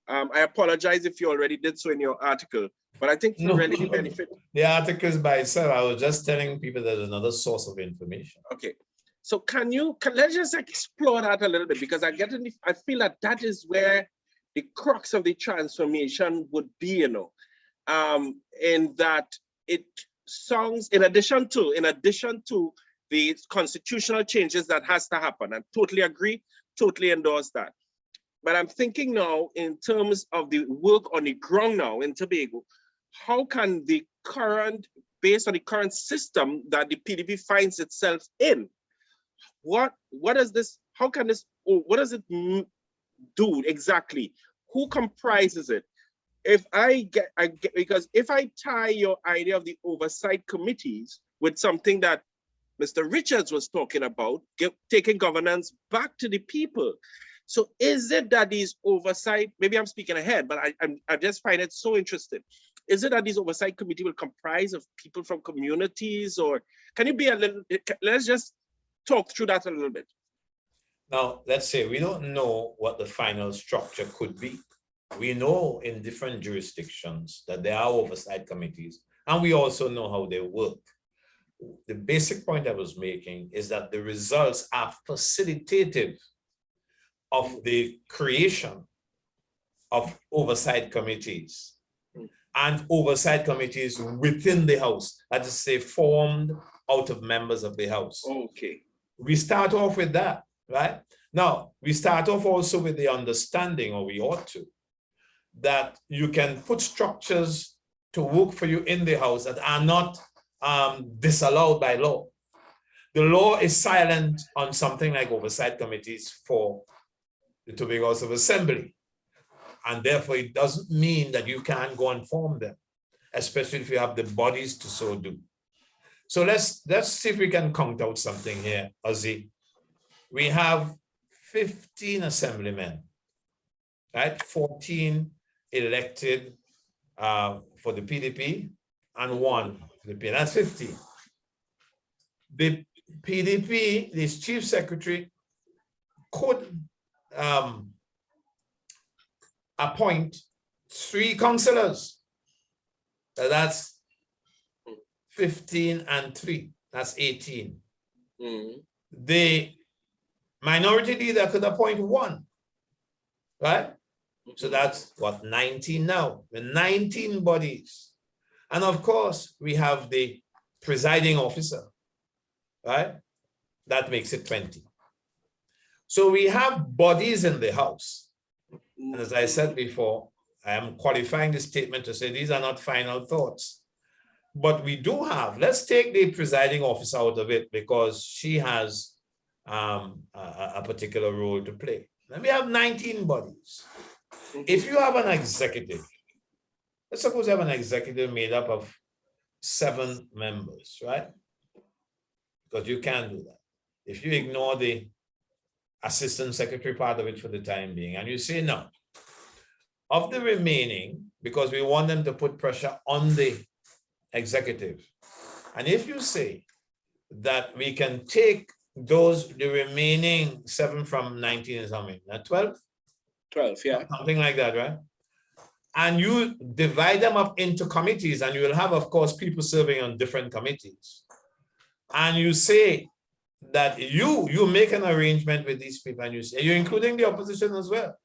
I apologize if you already did so in your article, but I think for really benefit. The article is by itself. I was just telling people there's another source of information. Okay, so let's just explore that a little bit, because I feel that that is where the crux of the transformation would be, you know, in that it songs, in addition to the constitutional changes that has to happen. I totally agree, totally endorse that. But I'm thinking now in terms of the work on the ground now in Tobago, how can the current, based on the current system that the PDP finds itself in, what does this, how can this, what does it do exactly? Who comprises it? Because if I tie your idea of the oversight committees with something that Mr. Richards was talking about, taking governance back to the people. So is it that these oversight, maybe I'm speaking ahead, but I just find it so interesting. Is it that these oversight committee will comprise of people from communities, or can you be a little, let's just talk through that a little bit. Now, let's say we don't know what the final structure could be. We know in different jurisdictions that there are oversight committees, and we also know how they work. The basic point I was making is that the results are facilitative of the creation of oversight committees and oversight committees within the House, that is, say, formed out of members of the House. Okay. We start off with that, right? Now, we start off also with the understanding, or we ought to, that you can put structures to work for you in the House that are not disallowed by law. The law is silent on something like oversight committees for the Tobago House of Assembly. And therefore, it doesn't mean that you can't go and form them, especially if you have the bodies to so do. So let's see if we can count out something here, Ozzy. We have 15 assemblymen, right? 14 elected for the PDP and 1 for the PNP. That's 15. The PDP, this chief secretary, could appoint 3 councillors. So that's 15 and 3. That's 18. The minority leader could appoint 1, right? So that's what, 19 now, the 19 bodies. And of course, we have the presiding officer, right? That makes it 20. So we have bodies in the House. And as I said before, I am qualifying the statement to say these are not final thoughts. But we do have, let's take the presiding officer out of it because she has a particular role to play. Then we have 19 bodies. If you have an executive, let's suppose you have an executive made up of 7 members, right? Because you can do that. If you ignore the assistant secretary part of it for the time being, and you say no, of the remaining, because we want them to put pressure on the executive. And if you say that we can take the remaining 7 from 19 is how many? 12? 12, yeah. Something like that, right? And you divide them up into committees, and you will have, of course, people serving on different committees. And you say that you make an arrangement with these people, and you say, you're including the opposition as well.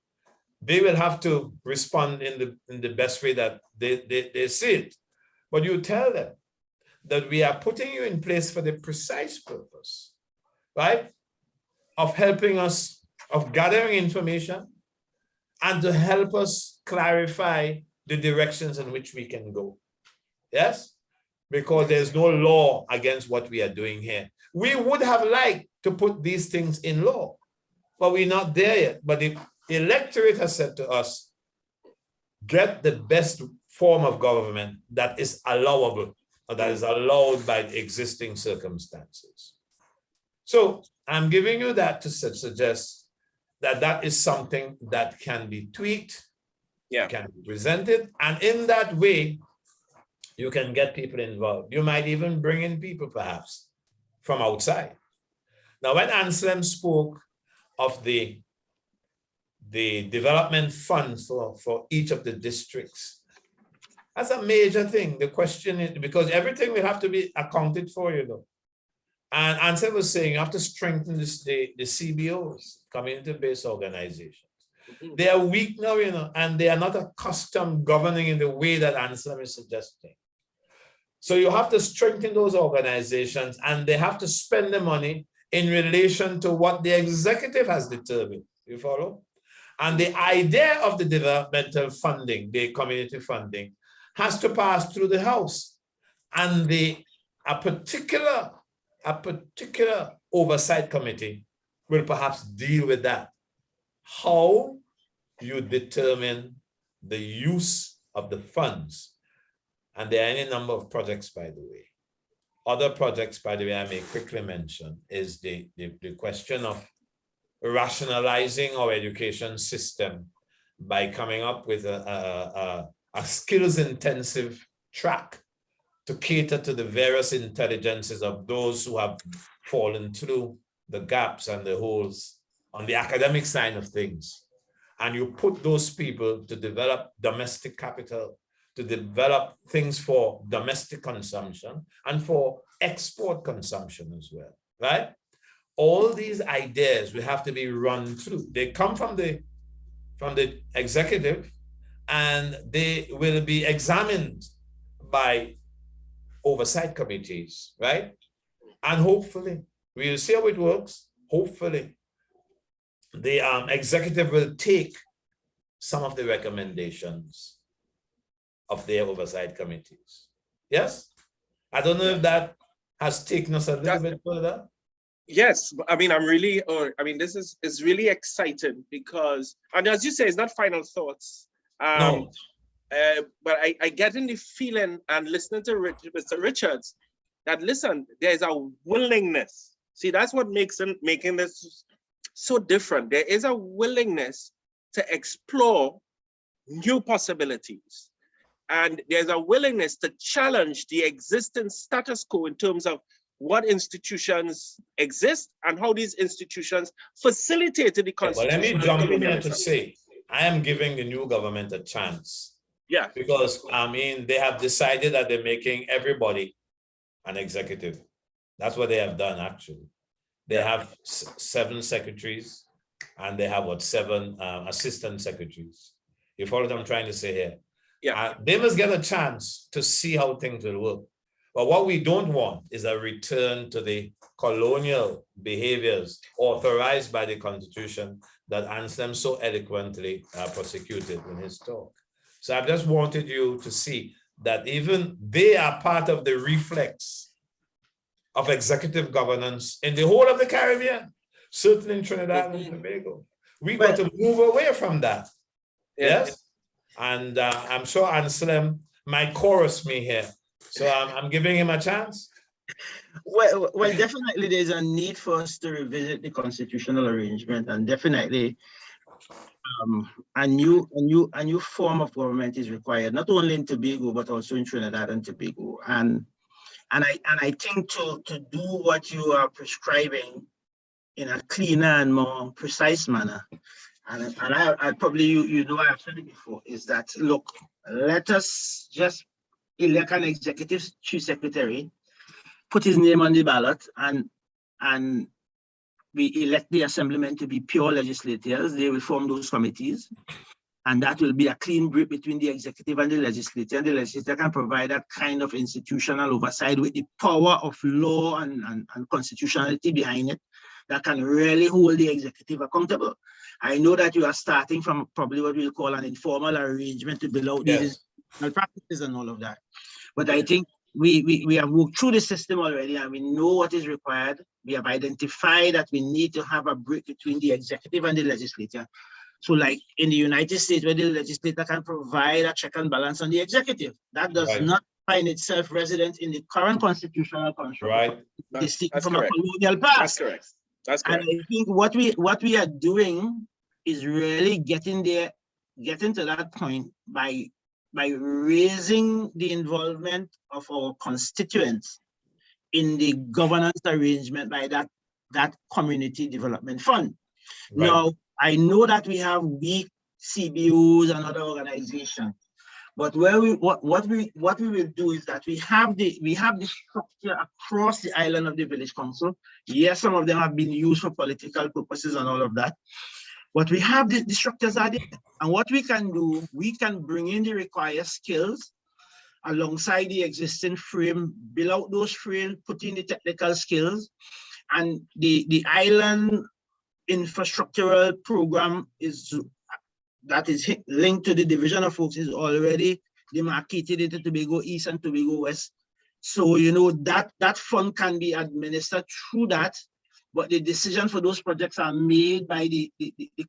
They will have to respond in the best way that they see it. But you tell them that we are putting you in place for the precise purpose, right, of helping us, of gathering information, and to help us clarify the directions in which we can go. Yes? Because there's no law against what we are doing here. We would have liked to put these things in law, but we're not there yet. But the electorate has said to us, get the best form of government that is allowable, or that is allowed by the existing circumstances. So I'm giving you that to suggest that that is something that can be tweaked, can be presented, and in that way, you can get people involved. You might even bring in people, perhaps, from outside. Now, when Anslem spoke of the development funds for each of the districts, that's a major thing. The question is, because everything will have to be accounted for, you know. And Anslem was saying you have to strengthen the CBOs, community-based organizations. They are weak now, you know, and they are not accustomed governing in the way that Anslem is suggesting. So you have to strengthen those organizations, and they have to spend the money in relation to what the executive has determined. You follow? And the idea of the developmental funding, the community funding, has to pass through the House. And a particular oversight committee will perhaps deal with that. How you determine the use of the funds. And there are any number of projects, by the way. Other projects, by the way, I may quickly mention, is the question of rationalizing our education system by coming up with a skills-intensive track to cater to the various intelligences of those who have fallen through the gaps and the holes on the academic side of things. And you put those people to develop domestic capital, to develop things for domestic consumption and for export consumption as well, right? All these ideas will have to be run through. They come from the executive, and they will be examined by oversight committees, right? And hopefully, we'll see how it works. Hopefully, the executive will take some of the recommendations of their oversight committees. Yes? I don't know if that has taken us a little bit further. Yes, I mean, this is really exciting because, and as you say, it's not final thoughts. No. But I get in the feeling and listening to Mr. Richards that, listen, there's a willingness. See, that's what making this so different. There is a willingness to explore new possibilities. And there's a willingness to challenge the existing status quo in terms of what institutions exist and how these institutions facilitated the Constitution. But let me jump in here to say, I am giving the new government a chance. Yeah. Because, I mean, they have decided that they're making everybody an executive. That's what they have done, actually. They have 7 secretaries and they have, 7 assistant secretaries. You follow what I'm trying to say here? Yeah. They must get a chance to see how things will work. But what we don't want is a return to the colonial behaviors authorized by the Constitution that Anslem so eloquently prosecuted in his talk. So I just wanted you to see that even they are part of the reflex of executive governance in the whole of the Caribbean, certainly in Trinidad and Tobago. We got to move away from that. Yes? And I'm sure Anslem might chorus me here. So I'm giving him a chance. Well, definitely there's a need for us to revisit the constitutional arrangement, and definitely a new form of government is required, not only in Tobago but also in Trinidad and Tobago. And I think to do what you are prescribing in a cleaner and more precise manner, and I probably you know I've said it before, is that, look, let us just elect an executive chief secretary, put his name on the ballot, and we elect the assemblymen to be pure legislators. They will form those committees, and that will be a clean break between the executive and the legislature. And the legislature can provide that kind of institutional oversight with the power of law and constitutionality behind it that can really hold the executive accountable. I know that you are starting from probably what we'll call an informal arrangement to build out these practices and all of that. But I think we have worked through the system already, and we know what is required. We have identified that we need to have a break between the executive and the legislature. So like in the United States, where the legislature can provide a check and balance on the executive, that does not find itself resident in the current constitutional construct. Right. That's from correct. A colonial past. That's correct. That's correct. And I think what we are doing is really getting to that point by raising the involvement of our constituents in the governance arrangement by that community development fund. Right. Now, I know that we have weak CBOs and other organizations, but what we will do is that we have the structure across the island of the village council. Yes, some of them have been used for political purposes and all of that, but we have the structures are there. And what we can do, we can bring in the required skills alongside the existing frame, build out those frames, put in the technical skills, and the island infrastructural program that is linked to the division of works is already demarcated into Tobago East and Tobago West. So, you know, that fund can be administered through that, but the decision for those projects are made by the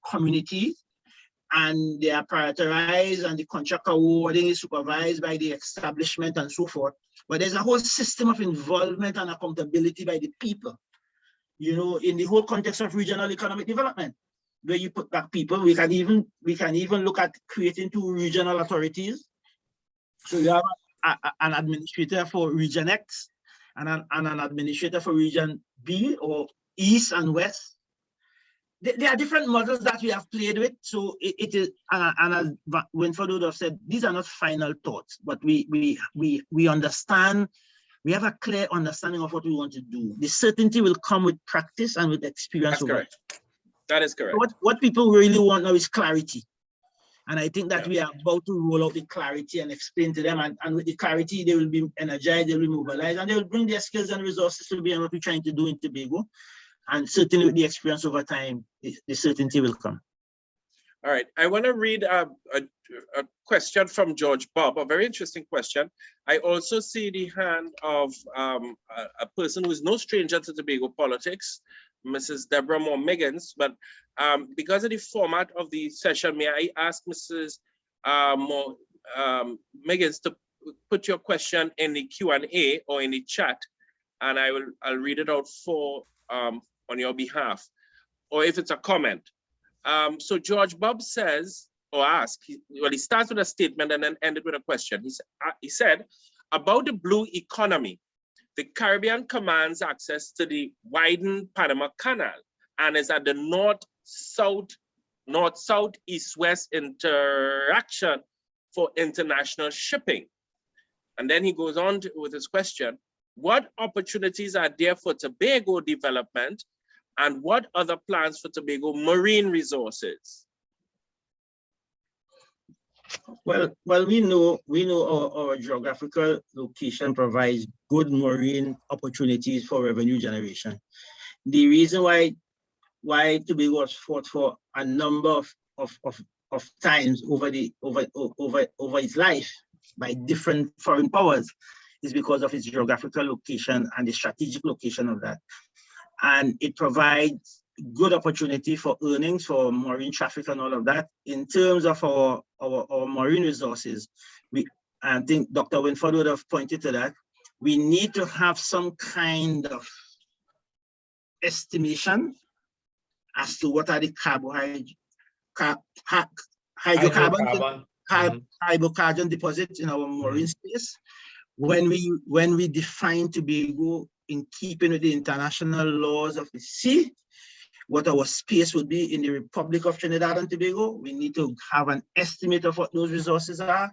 community, and they are prioritized, and the contract awarding is supervised by the establishment and so forth. But there's a whole system of involvement and accountability by the people. You know, in the whole context of regional economic development, where you put back people, we can even look at creating 2 regional authorities. So you have an administrator for Region X and an administrator for Region B, or East and West. There are different models that we have played with. So it is, and as Winford would have said, these are not final thoughts, but we understand. We have a clear understanding of what we want to do. The certainty will come with practice and with experience. That's correct. That is correct. What people really want now is clarity. And I think that we are about to roll out the clarity and explain to them. And with the clarity, they will be energized, they will be mobilized, and they will bring their skills and resources to be what we're trying to do in Tobago. And certainly with the experience over time, the certainty will come. All right, I want to read a question from George Bob, a very interesting question. I also see the hand of a person who is no stranger to Tobago politics, Mrs. Deborah Moore Miggins, but because of the format of the session, may I ask Mrs. Moore Miggins to put your question in the Q&A or in the chat, and I'll read it out for on your behalf, or if it's a comment. So George Bob says, or asks, he starts with a statement and then ended with a question. He said, about the blue economy, the Caribbean commands access to the widened Panama Canal and is at the north-south, east-west interaction for international shipping. And then he goes on with his question, what opportunities are there for Tobago development, and what other plans for Tobago marine resources? Well, we know our geographical location provides good marine opportunities for revenue generation. The reason why Tobago was fought for a number of times over its life by different foreign powers is because of its geographical location and the strategic location of that. And it provides good opportunity for earnings for marine traffic and all of that. In terms of our marine resources, I think Dr. Winford would have pointed to that. We need to have some kind of estimation as to what are the hydrocarbon deposits in our marine space. When we define Tobago in keeping with the international laws of the sea, what our space would be in the Republic of Trinidad and Tobago, we need to have an estimate of what those resources are.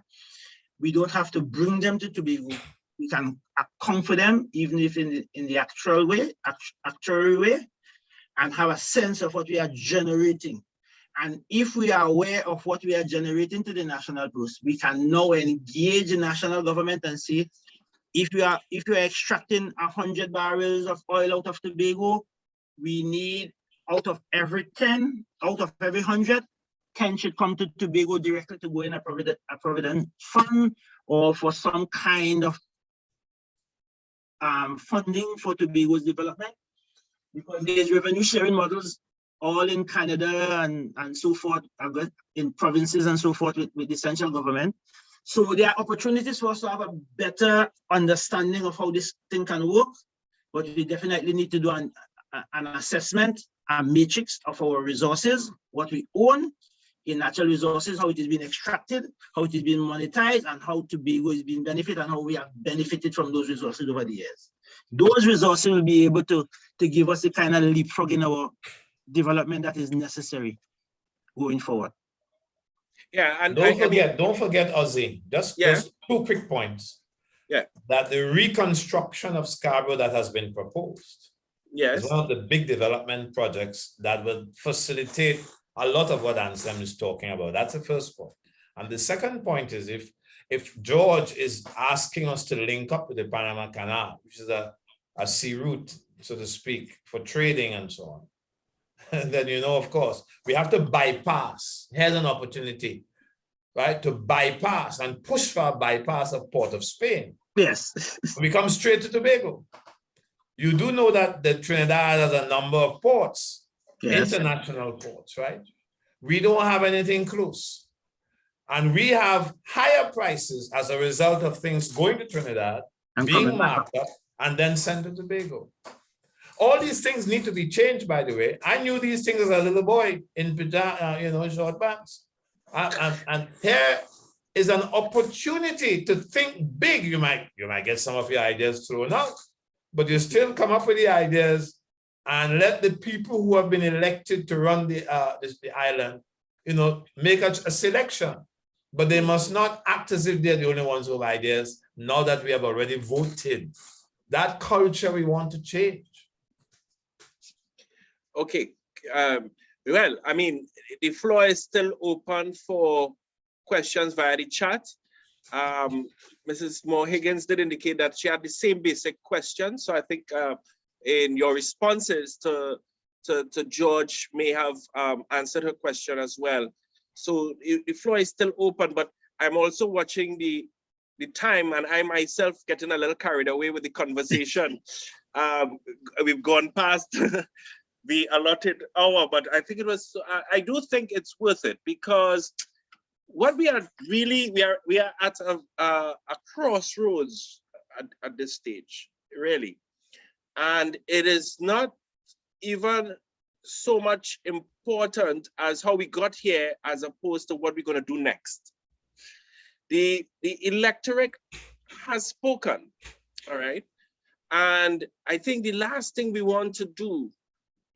We don't have to bring them to Tobago. We can account for them, even if in the actual way, actuary way, and have a sense of what we are generating. And if we are aware of what we are generating to the national purse, we can now engage the national government and say, if we are extracting 100 barrels of oil out of Tobago, we need out of every 10, out of every 100, 10 should come to Tobago directly to go in a provident fund or for some kind of funding for Tobago's development. Because there's revenue sharing models all in Canada and so forth, in provinces and so forth with the central government. So there are opportunities for us to have a better understanding of how this thing can work, but we definitely need to do an assessment, a matrix of our resources, what we own in natural resources, how it is being extracted, how it is being monetized, and how Tobago is being benefited and how we have benefited from those resources over the years. Those resources will be able to give us the kind of leapfrog in our development that is necessary going forward. Yeah, and don't forget, Ozzy, just 2 quick points. Yeah. That the reconstruction of Scarborough that has been proposed is one of the big development projects that will facilitate a lot of what Anslem is talking about. That's the first point. And the second point is if George is asking us to link up with the Panama Canal, which is a sea route, so to speak, for trading and so on, and then, of course, we have to bypass. Here's an opportunity, right, to bypass and push for a bypass of Port of Spain. Yes. We come straight to Tobago. You do know that the Trinidad has a number of ports, international ports, right? We don't have anything close. And we have higher prices as a result of things going to Trinidad, being marked up, and then sent to Tobago. All these things need to be changed, by the way. I knew these things as a little boy in short pants. And here is an opportunity to think big. You might get some of your ideas thrown out, but you still come up with the ideas and let the people who have been elected to run the island, make a selection. But they must not act as if they're the only ones who have ideas now that we have already voted. That culture we want to change. Okay, well, I mean, the floor is still open for questions via the chat. Mrs. Moore Higgins did indicate that she had the same basic question. So I think in your responses to George may have answered her question as well. So the floor is still open, but I'm also watching the time, and I myself getting a little carried away with the conversation. We've gone past the allotted hour, but I think it was, I do think it's worth it, because what we are really, we are at a crossroads at this stage, really. And it is not even so much important as how we got here, as opposed to what we're going to do next. The electorate has spoken, all right? And I think the last thing we want to do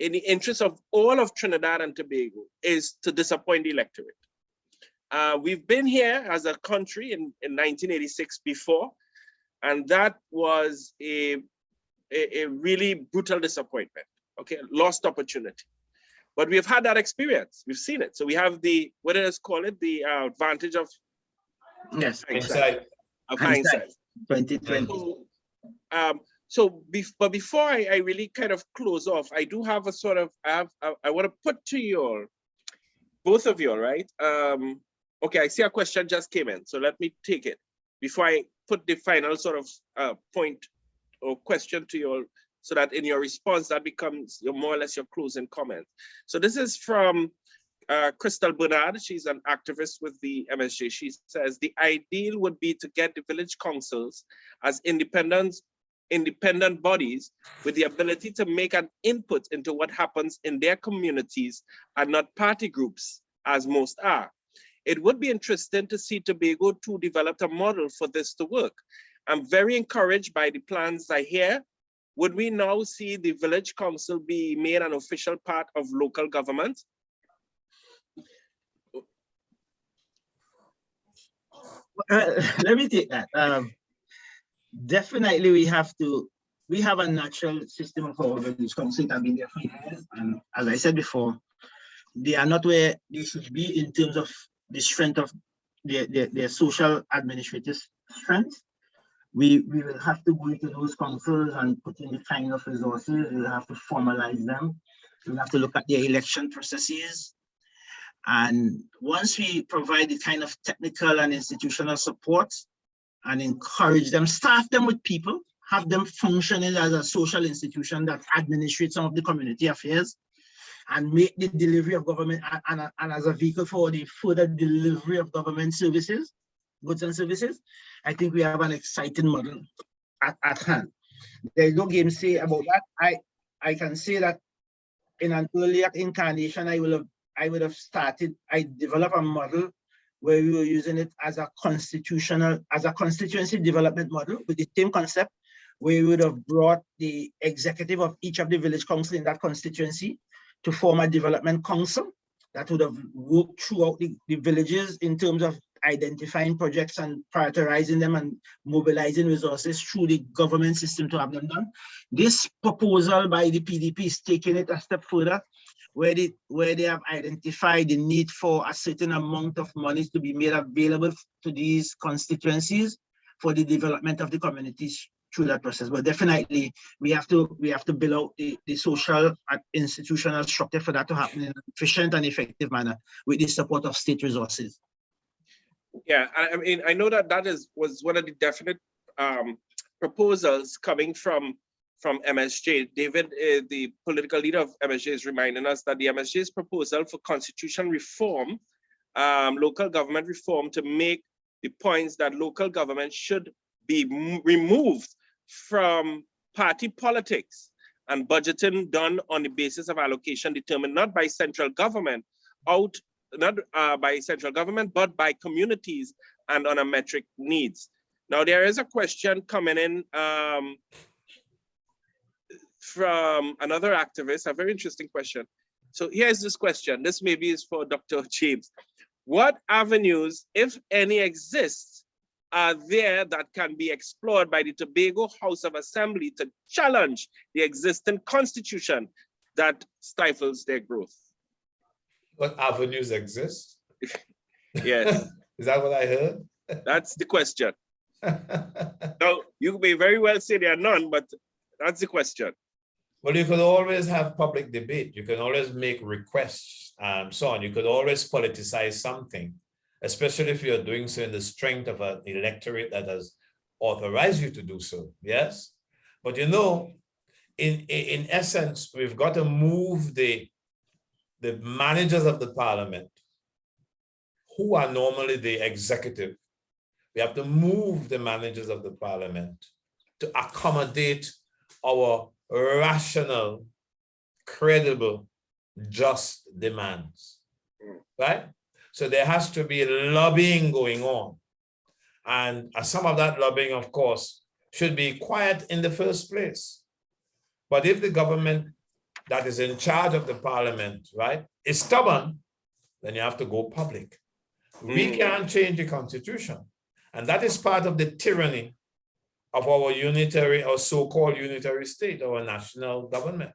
in the interest of all of Trinidad and Tobago is to disappoint the electorate. We've been here as a country in 1986 before, and that was a really brutal disappointment, okay, lost opportunity. But we've had that experience, we've seen it. So we have the, what do you call it, the advantage of hindsight. 2020. But before I really kind of close off, I do have a sort of, I want to put to you all, both of you, all right? Okay, I see a question just came in, so let me take it before I put the final sort of point or question to you all, so that in your response, that becomes more or less your closing comment. So this is from Crystal Bernard. She's an activist with the MSJ. She says, the ideal would be to get the village councils as independent bodies with the ability to make an input into what happens in their communities, and not party groups, as most are. It would be interesting to see Tobago to develop a model for this to work. I'm very encouraged by the plans I hear. Would we now see the village council be made an official part of local government? Let me take that. Definitely we have a natural system of our village council that have been there for years. And as I said before, they are not where they should be in terms of the strength of their social administrative strength. We will have to go into those councils and put in the kind of resources. We'll have to formalize them. We'll have to look at their election processes. And once we provide the kind of technical and institutional support and encourage them, staff them with people, have them functioning as a social institution that administrates some of the community affairs, and make the delivery of government and as a vehicle for the further delivery of government services, goods and services, I think we have an exciting model at hand. There's no game say about that. I can say that in an earlier incarnation, I would have developed a model where we were using it as a constituency development model with the same concept, where we would have brought the executive of each of the village council in that constituency to form a development council that would have worked throughout the villages in terms of identifying projects and prioritizing them and mobilizing resources through the government system to have them done. This proposal by the PDP is taking it a step further, where they have identified the need for a certain amount of money to be made available to these constituencies for the development of the communities through that process. But definitely we have to build out the social and institutional structure for that to happen in an efficient and effective manner with the support of state resources. Yeah, I mean, I know that was one of the definite proposals coming from MSJ. David, the political leader of MSJ, is reminding us that the MSJ's proposal for constitution reform, local government reform, to make the points that local government should be removed from party politics and budgeting done on the basis of allocation determined not by central government, but by communities and on a metric needs. Now, there is a question coming in from another activist, a very interesting question. So here's this question. This maybe is for Dr. James. What avenues, if any, exist are there that can be explored by the Tobago House of Assembly to challenge the existing constitution that stifles their growth? What avenues exist? Yes. Is that what I heard? That's the question. Now, you may very well say there are none, but that's the question. Well, you could always have public debate. You can always make requests and so on. You could always politicize something, especially if you're doing so in the strength of an electorate that has authorized you to do so. Yes. But you know, in essence, we've got to move the managers of the parliament, who are normally the executive. We have to move the managers of the parliament to accommodate our rational, credible, just demands, right? So there has to be lobbying going on. And some of that lobbying, of course, should be quiet in the first place. But if the government that is in charge of the parliament, right, is stubborn, then you have to go public. We can't change the constitution. And that is part of the tyranny of our unitary or so-called unitary state, our national government,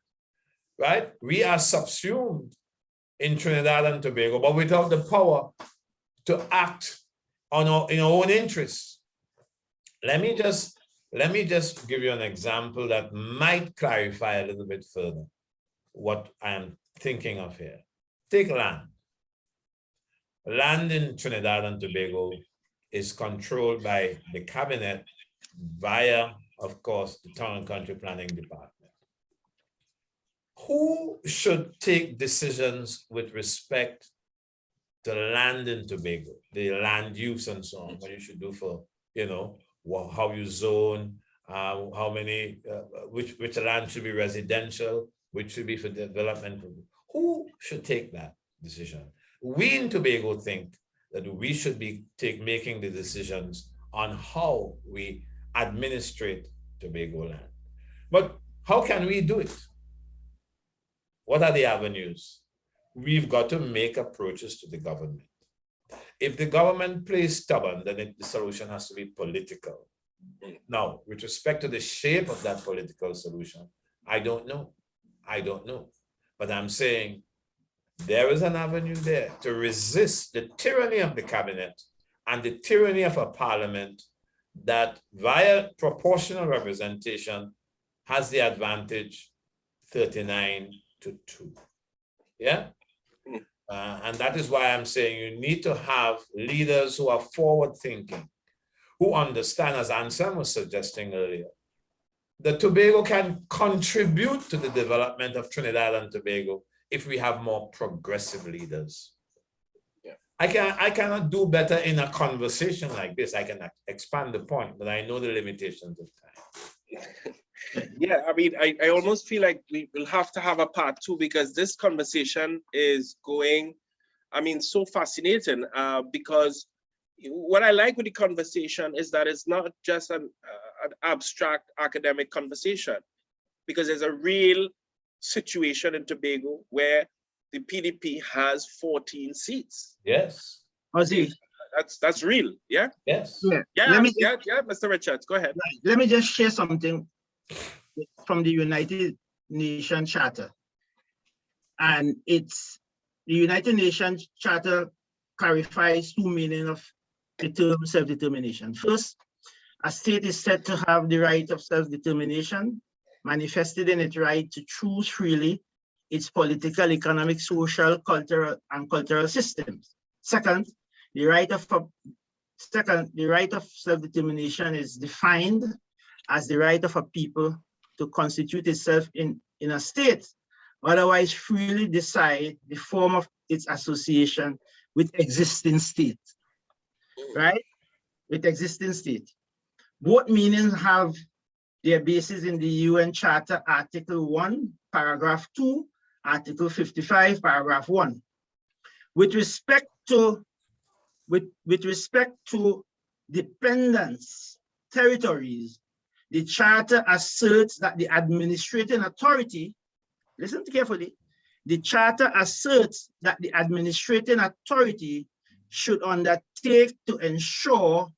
right? We are subsumed in Trinidad and Tobago, but without the power to act in our own interests. Let me just give you an example that might clarify a little bit further what I'm thinking of here. Take land. Land in Trinidad and Tobago is controlled by the cabinet via, of course, the Town and Country Planning Department. Who should take decisions with respect to land in Tobago, the land use and so on, what you should do for, you know, how you zone, how many, which land should be residential, which should be for development. Who should take that decision? We in Tobago think that we should be making the decisions on how we administrate Tobago land. But how can we do it? What are the avenues? We've got to make approaches to the government. If the government plays stubborn, then the solution has to be political. Now, with respect to the shape of that political solution, I don't know. But I'm saying there is an avenue there to resist the tyranny of the cabinet and the tyranny of a parliament that via proportional representation has the advantage 39-2. Yeah? And that is why I'm saying you need to have leaders who are forward thinking, who understand, as Anslem was suggesting earlier, that Tobago can contribute to the development of Trinidad and Tobago if we have more progressive leaders. Yeah. I cannot do better in a conversation like this. I can expand the point, but I know the limitations of time. Yeah, I mean, I almost feel like we will have to have a part 2 because this conversation is going, I mean, so fascinating because what I like with the conversation is that it's not just an abstract academic conversation, because there's a real situation in Tobago where the PDP has 14 seats. Yes. Ozzy. That's real, yeah? Yes. Yeah, Mr. Richards, go ahead. Right. Let me just share something from the United Nations Charter. And it's the United Nations Charter clarifies 2 meanings of the term self-determination. First, a state is said to have the right of self-determination, manifested in its right to choose freely its political, economic, social, cultural systems. Second, the right of self-determination is defined as the right of a people to constitute itself in a state, otherwise freely decide the form of its association with existing state, right? With existing state. Both meanings have their basis in the UN Charter, Article 1, Paragraph 2, Article 55, Paragraph 1. With respect to dependence territories, the Charter asserts that the administrating authority, listen carefully, the Charter asserts that the administrating authority should undertake to ensure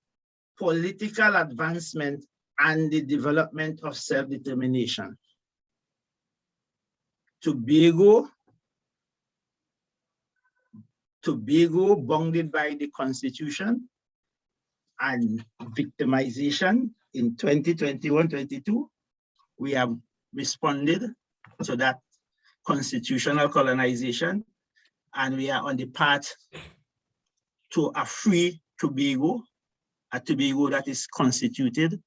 political advancement and the development of self-determination. Tobago, bounded by the Constitution and victimization in 2021-22, we have responded to that constitutional colonization, and we are on the path to a free Tobago, a Tobago that is constituted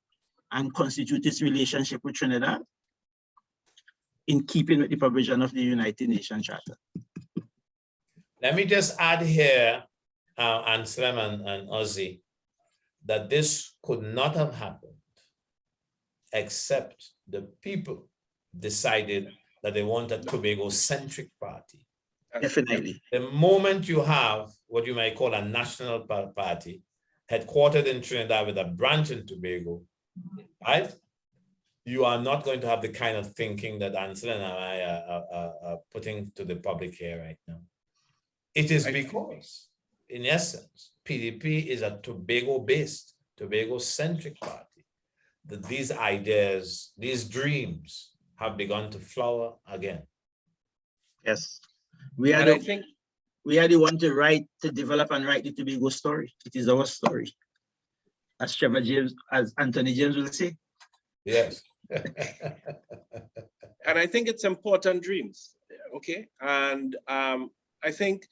and constitute its relationship with Trinidad in keeping with the provision of the United Nations Charter. Let me just add here, Anslem and Ozzy, that this could not have happened except the people decided that they want a Tobago-centric party. Definitely. The moment you have what you might call a national party, headquartered in Trinidad with a branch in Tobago, right? You are not going to have the kind of thinking that Anslem and I are putting to the public here right now. It is because, in essence, PDP is a Tobago-based, Tobago-centric party, that these ideas, these dreams have begun to flower again. Yes. We are the one to develop and write the Tobago story. It is our story. As Trevor James, as Anthony James will say. Yes. And I think it's important dreams, okay? And I think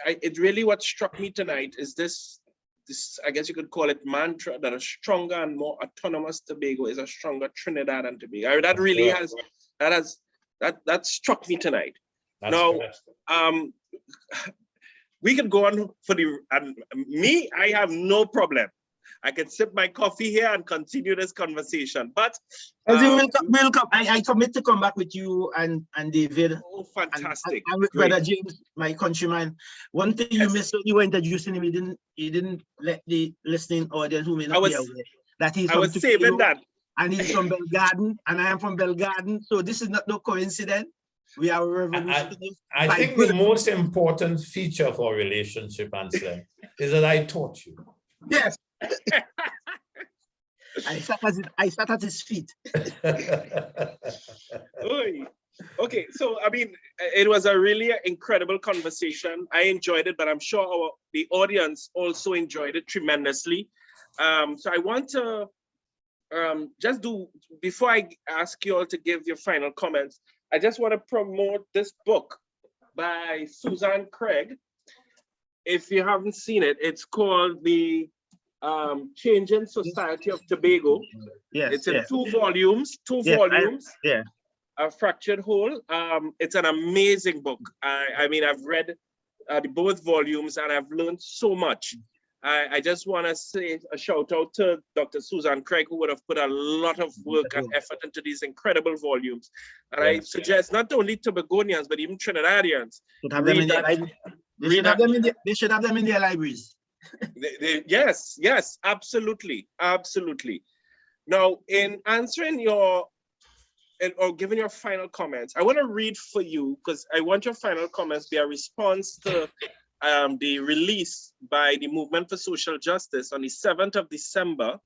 it really, what struck me tonight is this, I guess you could call it mantra, that a stronger and more autonomous Tobago is a stronger Trinidad and Tobago. That really that struck me tonight. That's now, correct. we could go on for me, I have no problem. I can sip my coffee here and continue this conversation. But we'll come. I commit to come back with you and David. Oh, fantastic! And with Brother James, my countryman. One thing you missed when you were introducing him, you didn't let the listening audience who may not be aware that he's from Tobago, saving that, and he's from Belgarden, and I am from Belgarden. So this is not no coincidence. We are revolutionaries. I think the most important feature for relationship, Anslem, is that I taught you. Yes. I sat at his feet. Okay, so I mean, it was a really incredible conversation. I enjoyed it, but I'm sure the audience also enjoyed it tremendously. So I want to just before I ask you all to give your final comments, I just want to promote this book by Susan Craig. If you haven't seen it, it's called The Changing Society of Tobago. Yes, it's in two volumes. A Fractured Whole. It's an amazing book. I mean, I've read both volumes and I've learned so much. I just want to say a shout out to Dr. Susan Craig, who would have put a lot of work and effort into these incredible volumes. And I suggest not only Tobagonians, but even Trinidadians. They should have them in their libraries. Yes, absolutely. Now, in answering or giving your final comments, I want to read for you, because I want your final comments to be a response to the release by the Movement for Social Justice on the 7th of December,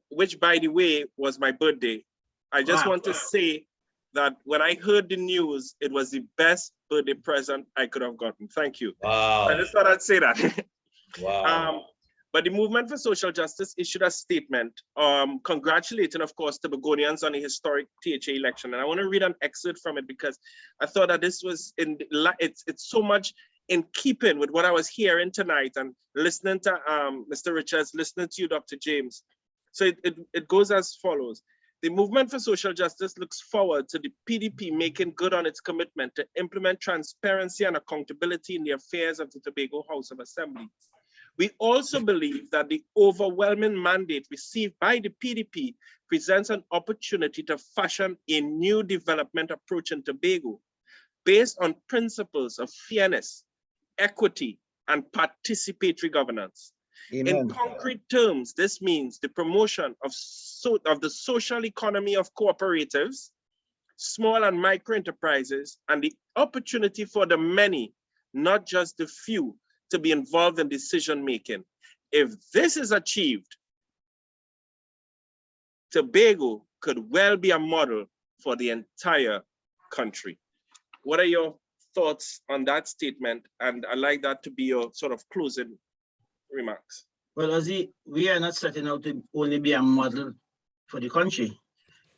which, by the way, was my birthday. I just want to say that when I heard the news, it was the best birthday present I could have gotten. Thank you. Wow. I just thought I'd say that. Wow. But the Movement for Social Justice issued a statement congratulating, of course, Tobagonians on the historic THA election. And I want to read an excerpt from it because I thought that this was it's so much in keeping with what I was hearing tonight and listening to Mr. Richards, listening to you, Dr. James. So it goes as follows. The Movement for Social Justice looks forward to the PDP making good on its commitment to implement transparency and accountability in the affairs of the Tobago House of Assembly. We also believe that the overwhelming mandate received by the PDP presents an opportunity to fashion a new development approach in Tobago based on principles of fairness, equity, and participatory governance. Amen. In concrete terms, this means the promotion of the social economy of cooperatives, small and micro enterprises, and the opportunity for the many, not just the few, to be involved in decision making. If this is achieved, Tobago could well be a model for the entire country. What are your thoughts on that statement? And I'd like that to be your sort of closing remarks. Well, Ozzy, we are not setting out to only be a model for the country.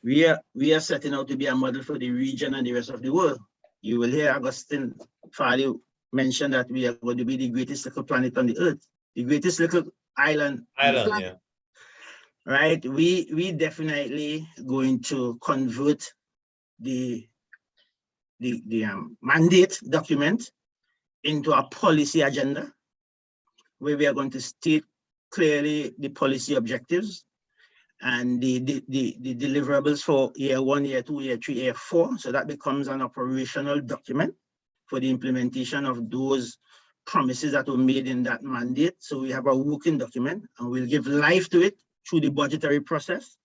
We are setting out to be a model for the region and the rest of the world. You will hear Augustine Farley mention that we are going to be the greatest little planet on the earth, the greatest little island. Yeah. Right? We definitely going to convert the mandate document into a policy agenda, where we are going to state clearly the policy objectives and the deliverables for year 1, year 2, year 3, year 4. So that becomes an operational document for the implementation of those promises that were made in that mandate. So we have a working document, and we'll give life to it through the budgetary process.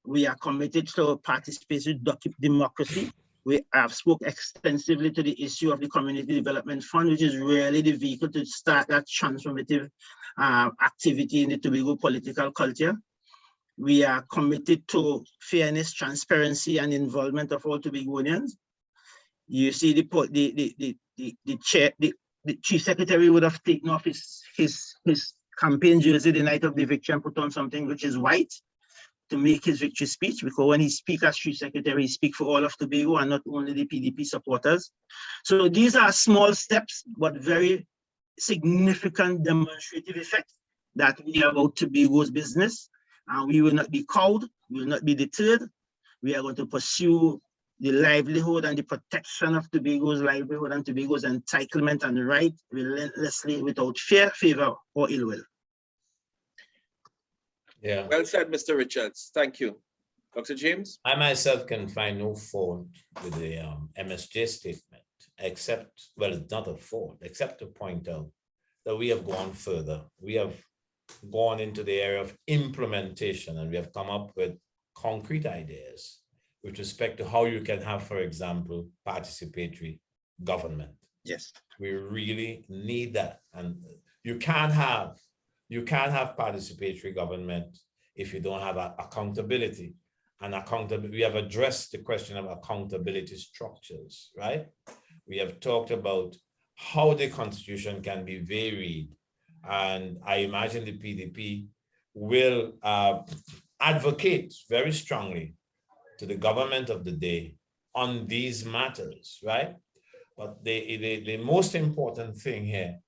We are committed to participatory democracy. We have spoke extensively to the issue of the Community Development Fund, which is really the vehicle to start that transformative activity in the Tobago political culture. We are committed to fairness, transparency, and involvement of all Tobagonians. You see, the chief secretary would have taken off his campaign jersey the night of the victory and put on something which is white to make his victory speech, because when he speaks as chief secretary, he speaks for all of Tobago and not only the PDP supporters. So these are small steps, but very significant demonstrative effects that we are about Tobago's business. And we will not be cowed, we will not be deterred. We are going to pursue the livelihood and the protection of Tobago's livelihood and Tobago's entitlement and right relentlessly, without fear, favor, or ill will. Yeah. Well said, Mr. Richards. Thank you. Dr. James? I myself can find no fault with the MSJ statement, except, well, it's not a fault, except to point out that we have gone further. We have gone into the area of implementation, and we have come up with concrete ideas with respect to how you can have, for example, participatory government. Yes. We really need that. And you can't have participatory government if you don't have accountability. And accountability, we have addressed the question of accountability structures, right? We have talked about how the Constitution can be varied. And I imagine the PDP will advocate very strongly to the government of the day on these matters, right? But the most important thing here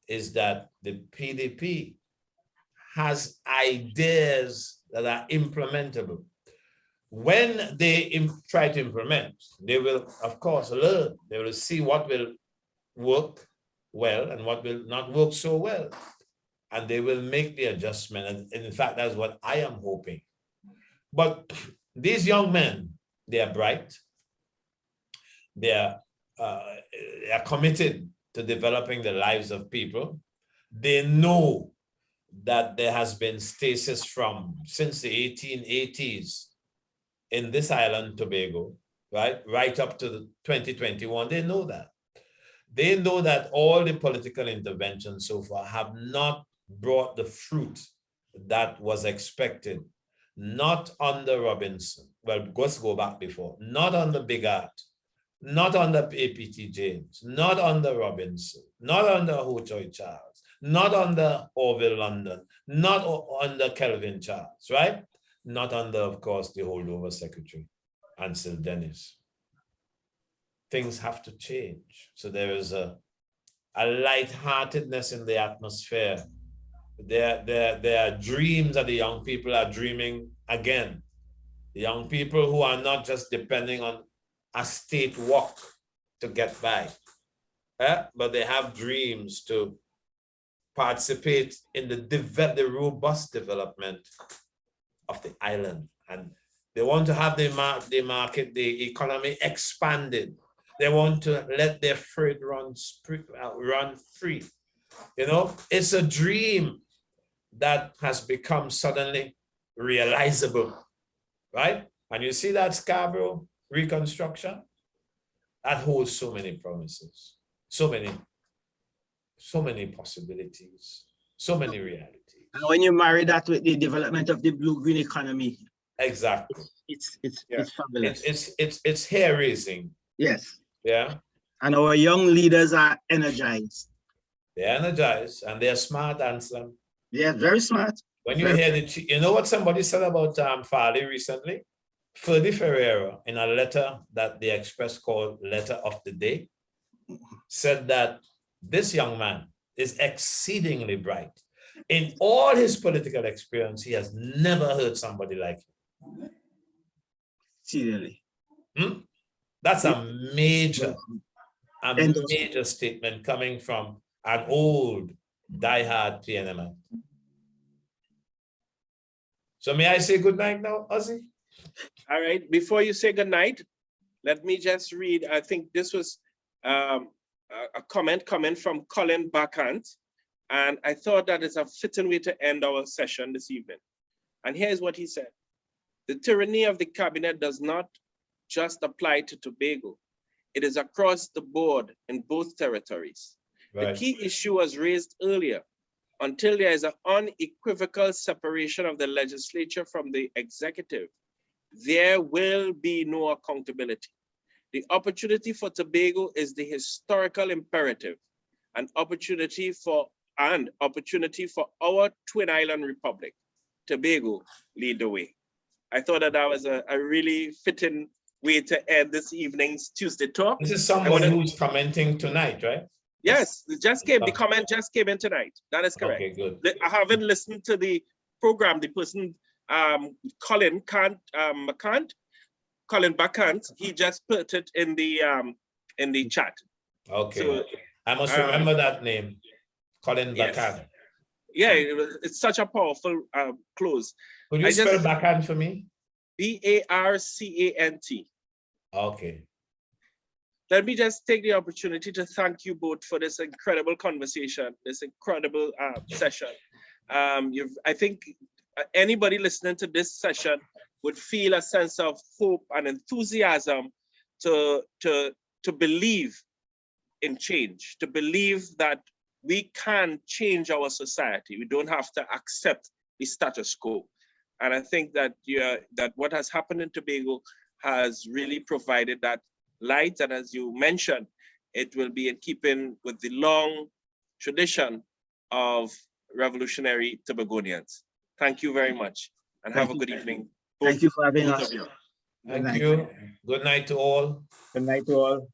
is that the PDP has ideas that are implementable. When they try to implement, they will, of course, learn. They will see what will work well and what will not work so well. And they will make the adjustment. And in fact, that's what I am hoping. But these young men, they are bright. They are committed to developing the lives of people. They know that there has been stasis since the 1880s in this island, Tobago, right up to the 2021. They know that. They know that all the political interventions so far have not brought the fruit that was expected, not under Robinson. Well, let's go back before, not under Big Art, not under APT James, not under Robinson, not under Ho Choi Charles, not under Orville London, not under Kelvin Charles, right? Not under, of course, the holdover secretary, Ansel Dennis. Things have to change. So there is a lightheartedness in the atmosphere. There are dreams that the young people are dreaming again. The young people who are not just depending on a state work to get by, but they have dreams to participate in the robust development of the island. And they want to have the market, the economy expanded. They want to let their freight run free. You know, it's a dream that has become suddenly realizable, right? And you see that Scarborough reconstruction, that holds so many promises, so many possibilities, so many realities. And when you marry that with the development of the blue-green economy, exactly, it's fabulous. It's hair raising. Yes. Yeah. And our young leaders are energized. They're energized and they're smart, Anslem. Yeah, very smart. When you hear you know what somebody said about Farley recently? Ferdy Ferreira, in a letter that the Express called Letter of the Day, said that this young man is exceedingly bright. In all his political experience, he has never heard somebody like him. Seriously. That's a major statement coming from an old, diehard PNMite. So may I say good night now, Ozzy? All right, before you say good night, let me just read, I think this was a comment coming from Colin Bacant, and I thought that is a fitting way to end our session this evening. And here's what he said. The tyranny of the cabinet does not just apply to Tobago. It is across the board in both territories. Right. The key issue was raised earlier. Until there is an unequivocal separation of the legislature from the executive, there will be no accountability. The opportunity for Tobago is the historical imperative, an opportunity for our twin island republic. Tobago, lead the way. I thought that was a really fitting way to end this evening's Tuesday talk. This is someone who's commenting tonight, right? Yes, the comment just came in tonight. That is correct. Okay, good. I haven't listened to the program. The person, Colin Bacant, he just put it in the chat. Okay, so, I must remember that name, Colin yes. Bacant. Yeah, it's such a powerful close. Could you spell Bacant for me? B-A-R-C-A-N-T. Okay. Let me just take the opportunity to thank you both for this incredible conversation, this incredible session. I think anybody listening to this session would feel a sense of hope and enthusiasm to believe in change, to believe that we can change our society. We don't have to accept the status quo. And I think that that what has happened in Tobago has really provided that light, and as you mentioned, it will be in keeping with the long tradition of revolutionary Tobagonians. Thank you very much, and have a good evening. Thank you for having us. Thank you. Good night to all. Good night to all.